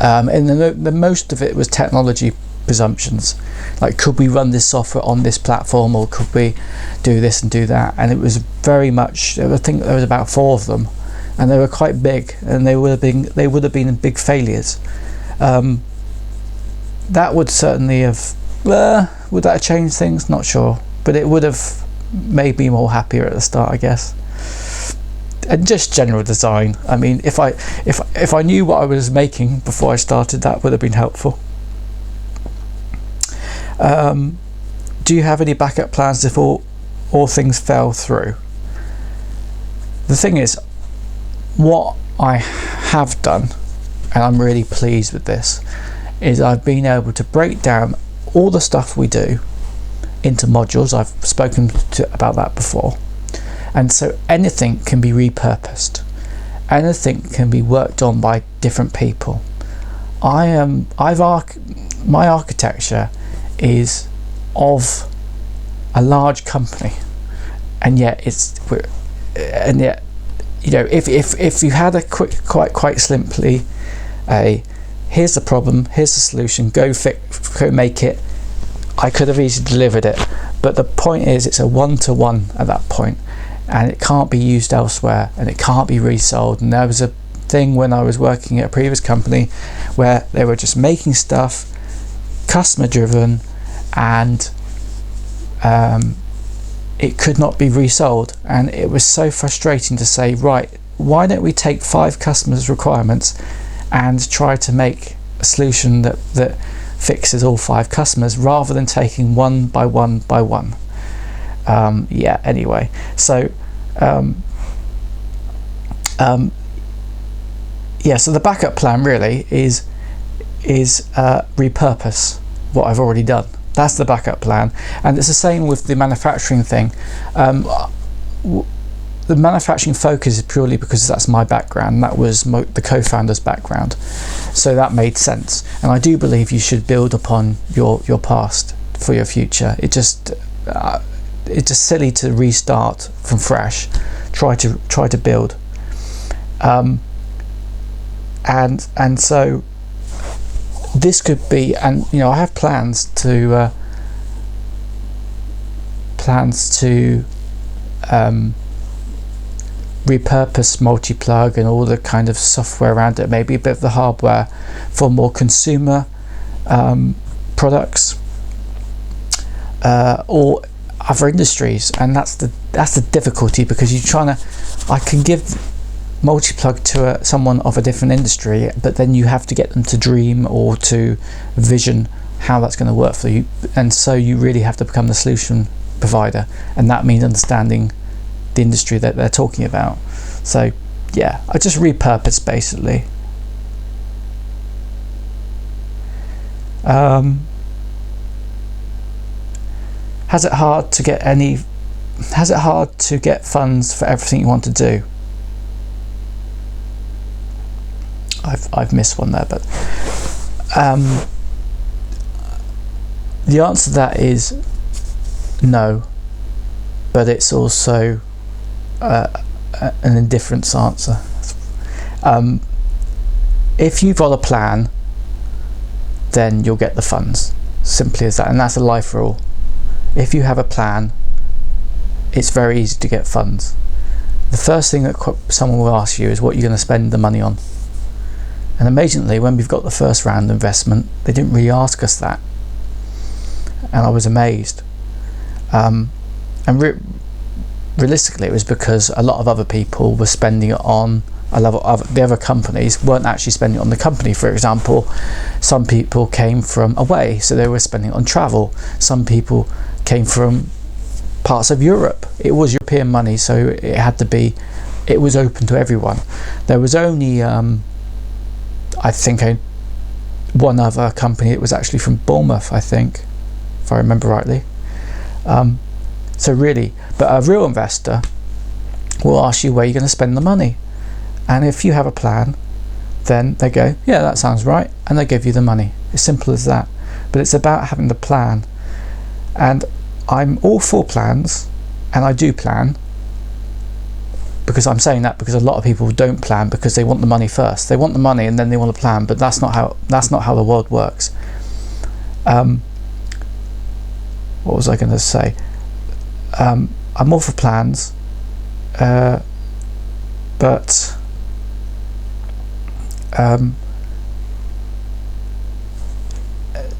and the most of it was technology presumptions, like, could we run this software on this platform, or could we do this and do that? And it was very much, I think there was about 4 of them, and they were quite big, and they would have been big failures. That would certainly have, would that have changed things? Not sure, but it would have made me more happier at the start, I guess. And just general design. I mean, if I knew what I was making before I started, that would have been helpful. Do you have any backup plans if all things fell through? The thing is, what I have done, and I'm really pleased with this, is I've been able to break down all the stuff we do into modules. I've spoken about that before, and so anything can be repurposed, anything can be worked on by different people. My architecture is of a large company, and yet you know, if you had a quite simply here's the problem, here's the solution, go make it, I could have easily delivered it. But the point is, it's a one-to-one at that point, and it can't be used elsewhere, and it can't be resold. And there was a thing when I was working at a previous company where they were just making stuff, customer driven, and it could not be resold. And it was so frustrating to say, right, why don't we take 5 customers' requirements and try to make a solution that fixes all 5 customers, rather than taking one by one by one. Yeah, anyway, so Yeah, so the backup plan really is repurpose what I've already done. That's the backup plan, and it's the same with the manufacturing thing. The manufacturing focus is purely because that's my background. That was the co-founder's background, so that made sense. And I do believe you should build upon your past for your future. It's just silly to restart from fresh. Try to build. And so this could be, and I have plans to repurpose MultiPlug and all the kind of software around it, maybe a bit of the hardware for more consumer products or other industries. And that's the difficulty, because I can give MultiPlug to someone of a different industry, but then you have to get them to dream or to vision how that's going to work for you, and so you really have to become the solution provider, and that means understanding the industry that they're talking about. So yeah, I just repurpose basically. Has it hard to get funds for everything you want to do? I've missed one there, but the answer to that is no, but it's also an indifference answer. If you've got a plan, then you'll get the funds. Simply as that, and that's a life rule. If you have a plan, it's very easy to get funds. The first thing that someone will ask you is what you're going to spend the money on. And amazingly, when we've got the first round investment, they didn't really ask us that, and I was amazed. And realistically, it was because a lot of other people were spending it on the other companies weren't actually spending it on the company. For example, some people came from away, so they were spending it on travel. Some people came from parts of Europe. It was European money, so it was open to everyone. There was only I think one other company. It was actually from Bournemouth, I think, if I remember rightly. So really, but a real investor will ask you where you're going to spend the money, and if you have a plan, then they go, yeah, that sounds right, and they give you the money. As simple as that. But it's about having the plan, and I'm all for plans, and I do plan. Because I'm saying that because a lot of people don't plan because they want the money first. They want the money and then they want to plan, but that's not how the world works. What was I going to say? I'm all for plans, but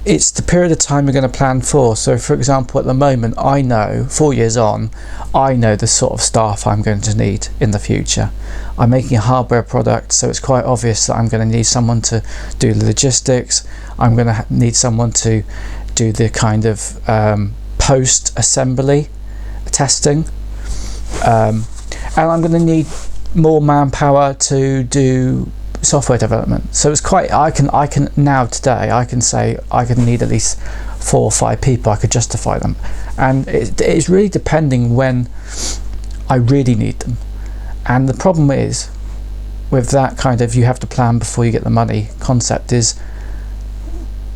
it's the period of time you're going to plan for. So for example, at the moment, I know 4 years on, I know the sort of staff I'm going to need in the future. I'm making a hardware product, so it's quite obvious that I'm going to need someone to do the logistics. I'm going to need someone to do the kind of post-assembly testing, and I'm going to need more manpower to do software development. So it's quite, I can now today I can say I could need at least 4 or 5 people. I could justify them, and it's really depending when I really need them. And the problem is with that kind of you have to plan before you get the money concept is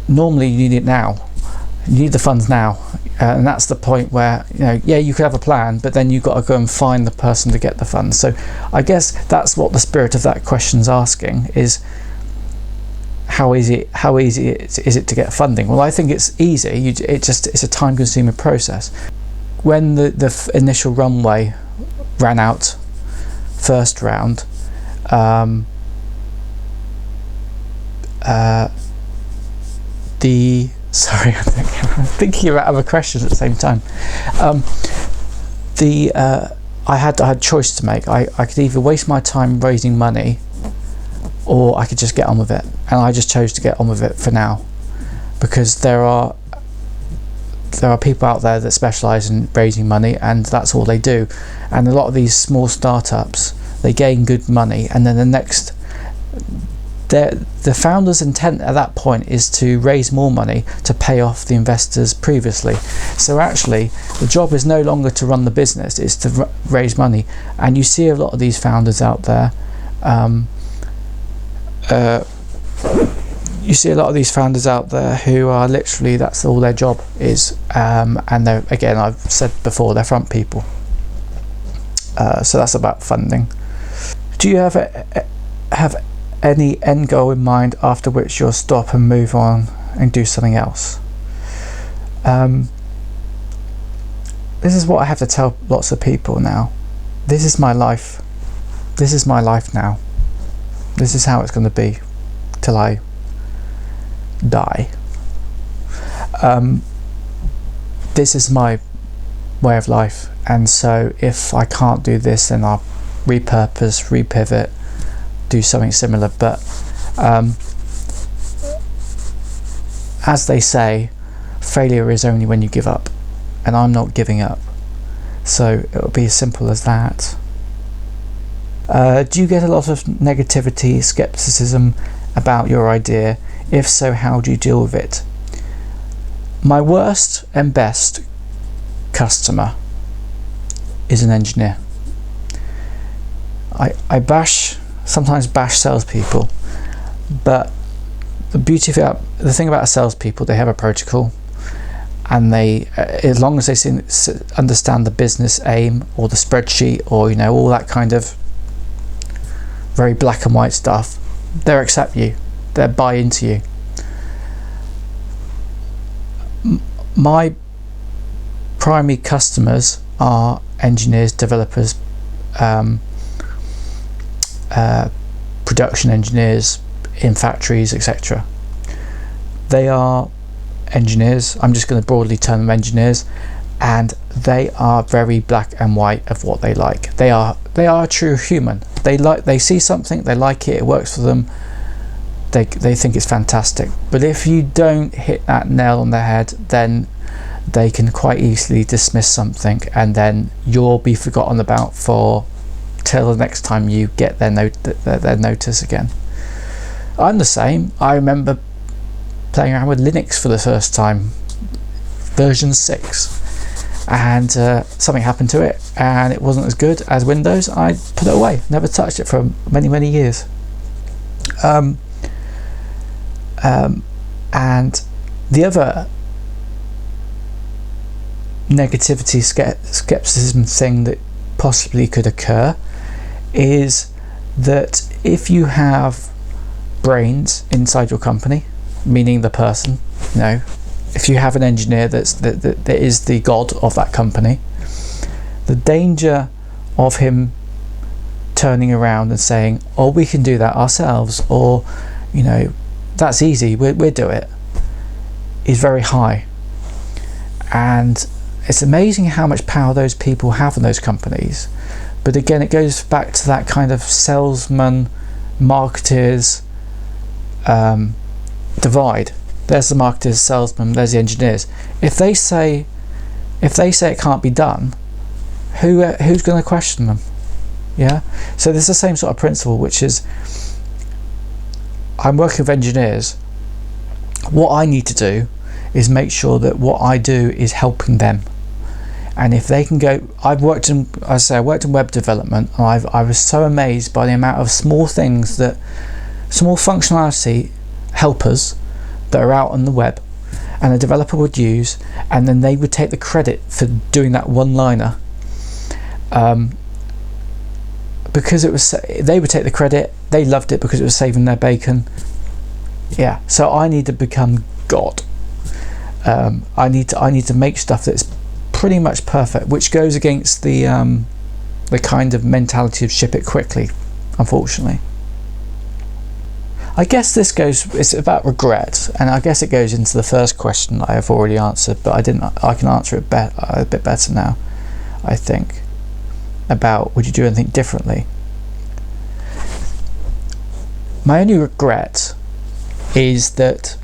normally you need it now. You need the funds now, and that's the point where yeah, you could have a plan, but then you've got to go and find the person to get the funds. So I guess that's what the spirit of that question's asking is how easy is it to get funding? Well, I think it's easy. It's a time-consuming process. When the initial runway ran out, first round, sorry, I'm thinking about other questions at the same time. I had choice to make. I could either waste my time raising money, or I could just get on with it. And I just chose to get on with it for now, because there are there are people out there that specialise in raising money, and that's all they do. And a lot of these small startups, they gain good money, and then the founder's intent at that point is to raise more money to pay off the investors previously. So actually the job is no longer to run the business, it's to raise money. And you see a lot of these founders out there, who are literally, that's all their job is, and they're, again, I've said before, they're front people. So that's about funding. Do you have any end goal in mind after which you'll stop and move on and do something else? This is what I have to tell lots of people now. This is my life. This is my life now. This is how it's going to be till I die. This is my way of life, and so if I can't do this, then I'll repurpose, repivot, do something similar. But as they say, failure is only when you give up, and I'm not giving up, so it'll be as simple as that. Do you get a lot of negativity, skepticism about your idea? If so, how do you deal with it? My worst and best customer is an engineer. I sometimes bash salespeople, but the thing about salespeople, they have a protocol, and they, as long as they understand the business aim or the spreadsheet, or all that kind of very black and white stuff, they'll accept you, they'll buy into you. My primary customers are engineers, developers, production engineers in factories, etc. They are engineers, I'm just going to broadly term them engineers, and they are very black and white of what they like. They are a true human. They see something, they like it, it works for them, they think it's fantastic. But if you don't hit that nail on the head, then they can quite easily dismiss something, and then you'll be forgotten about till the next time you get their notice again. I'm the same. I remember playing around with Linux for the first time, version 6, and something happened to it and it wasn't as good as Windows. I put it away, never touched it for many years. And the other negativity, skepticism thing that possibly could occur is that if you have brains inside your company, meaning the person, if you have an engineer that is the god of that company, the danger of him turning around and saying, oh, we can do that ourselves, or that's easy, we'll do it, is very high. And it's amazing how much power those people have in those companies. But again, it goes back to that kind of salesman, marketers divide. There's the marketers, salesmen, there's the engineers. If they say it can't be done, who's going to question them? Yeah. So there's the same sort of principle, which is, I'm working with engineers. What I need to do is make sure that what I do is helping them. And if they can go, I worked in web development, and I was so amazed by the amount of small things, small functionality helpers that are out on the web, and a developer would use, and then they would take the credit for doing that one-liner, because they would take the credit. They loved it because it was saving their bacon. Yeah. So I need to become God. I need to make stuff that's pretty much perfect, which goes against the kind of mentality of ship it quickly, unfortunately. I guess it's about regret, and I guess it goes into the first question that I have already answered, but I can answer it a bit better now, I think, about would you do anything differently. My only regret is that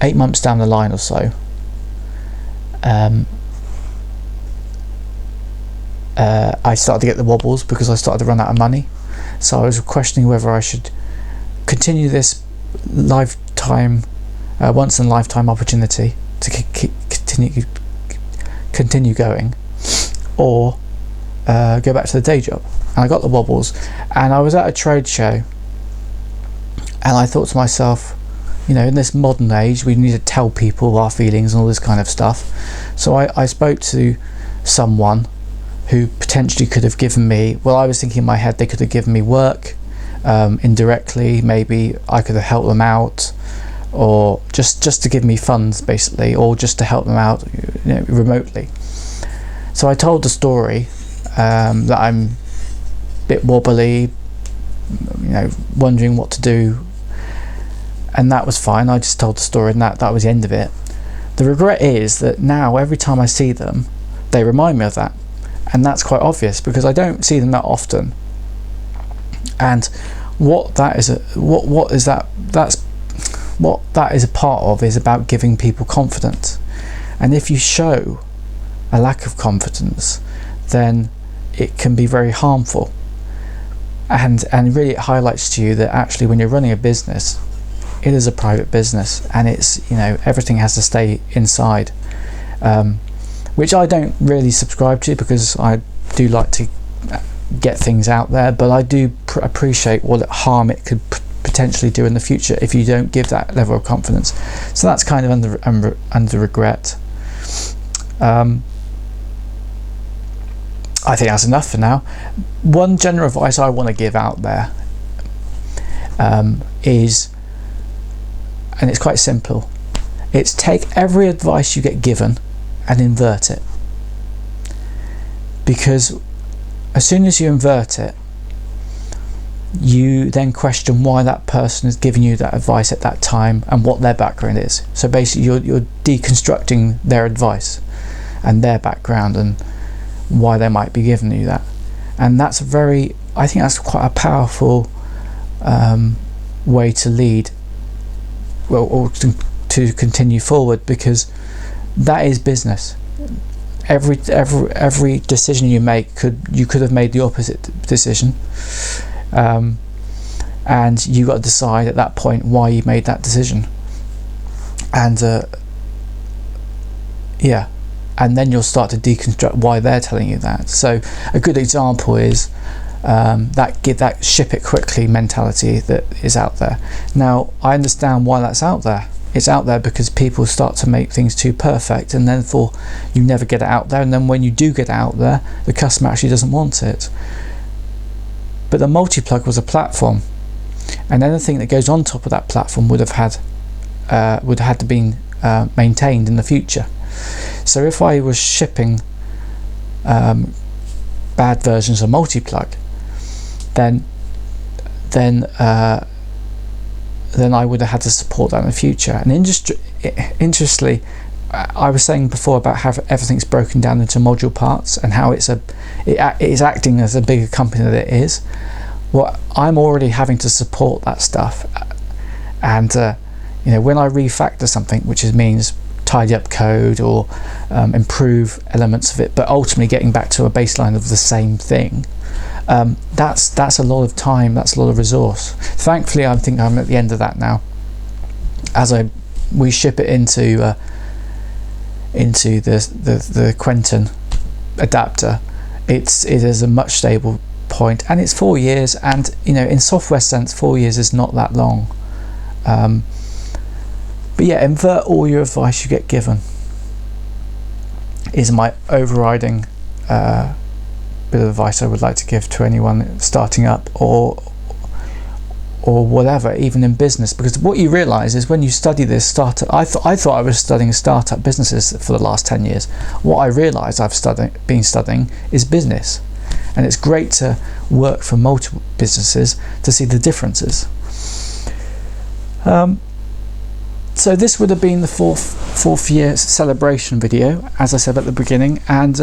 8 months down the line or so, I started to get the wobbles because I started to run out of money. So I was questioning whether I should continue this lifetime, once in a lifetime opportunity to continue going, or go back to the day job. And I got the wobbles, and I was at a trade show, and I thought to myself, you know, in this modern age, we need to tell people our feelings and all this kind of stuff. So I spoke to someone who potentially could have given me, well, I was thinking in my head they could have given me work indirectly. Maybe I could have helped them out, or just to give me funds basically, or just to help them out, you know, remotely. So I told the story that I'm a bit wobbly, you know, wondering what to do, and that was fine. I just told the story, and that was the end of it. The regret is that now every time I see them, they remind me of that, and that's quite obvious because I don't see them that often. And what that is what that is a part of is about giving people confidence. And if you show a lack of confidence, then it can be very harmful. And really it highlights to you that actually when you're running a business, it is a private business, and it's, you know, everything has to stay inside, which I don't really subscribe to, because I do like to get things out there, but I do appreciate what harm it could potentially do in the future if you don't give that level of confidence. So that's kind of under regret. I think that's enough for now. One general advice I want to give out there is, and it's quite simple, it's take every advice you get given and invert it. Because as soon as you invert it, you then question why that person is giving you that advice at that time and what their background is. So basically you're deconstructing their advice and their background and why they might be giving you that. And that's I think that's quite a powerful way to lead, well, or to continue forward, because that is business. Every decision you make you could have made the opposite decision, and you got to decide at that point why you made that decision. And yeah, and then you'll start to deconstruct why they're telling you that. So a good example is that ship it quickly mentality that is out there. Now I understand why that's out there. It's out there because people start to make things too perfect, and therefore you never get it out there, and then when you do get it out there, the customer actually doesn't want it. But the MultiPlug was a platform, and anything that goes on top of that platform would have had to been maintained in the future. So if I was shipping bad versions of MultiPlug, then I would have had to support that in the future. And interestingly, I was saying before about how everything's broken down into module parts and how it is acting as a bigger company than it is. Well, I'm already having to support that stuff, and you know, when I refactor something, which means tidy up code or improve elements of it, but ultimately getting back to a baseline of the same thing, that's a lot of time, that's a lot of resource. Thankfully, I think I'm at the end of that now. As we ship it into the Quentin adapter, it is a much stable point, and it's 4 years, and you know, in software sense 4 years is not that long. But yeah, invert all your advice you get given is my overriding bit of advice I would like to give to anyone starting up or whatever, even in business. Because what you realise is when you study this startup, I thought I was studying startup businesses for the last 10 years. What I realise I've been studying is business, and it's great to work for multiple businesses to see the differences. So this would have been the fourth year celebration video, as I said at the beginning, and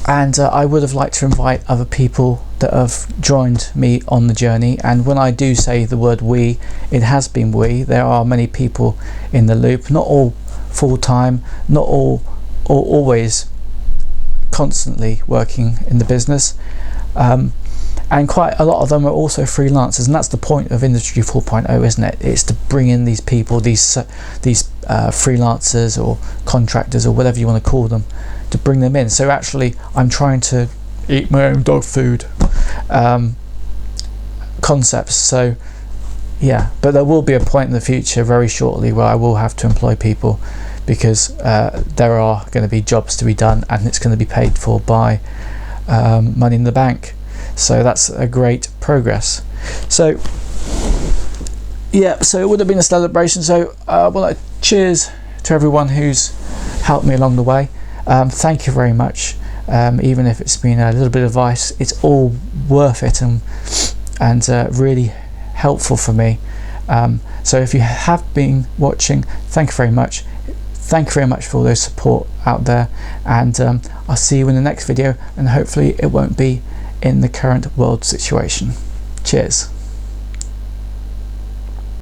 I would have liked to invite other people that have joined me on the journey, and when I do say the word we, it has been we. There are many people in the loop, not all full-time, not all always constantly working in the business, and quite a lot of them are also freelancers, and that's the point of Industry 4.0, isn't it? It's to bring in these people, these freelancers or contractors or whatever you want to call them, to bring them in. So actually I'm trying to eat my own dog food concepts. So yeah, but there will be a point in the future very shortly where I will have to employ people, because there are going to be jobs to be done, and it's going to be paid for by money in the bank. So that's a great progress. So yeah, so it would have been a celebration. So well, cheers to everyone who's helped me along the way. Thank you very much. Even if it's been a little bit of advice, it's all worth it, and really helpful for me. So if you have been watching, thank you very much. Thank you very much for all those support out there, and I'll see you in the next video, and hopefully it won't be in the current world situation. Cheers.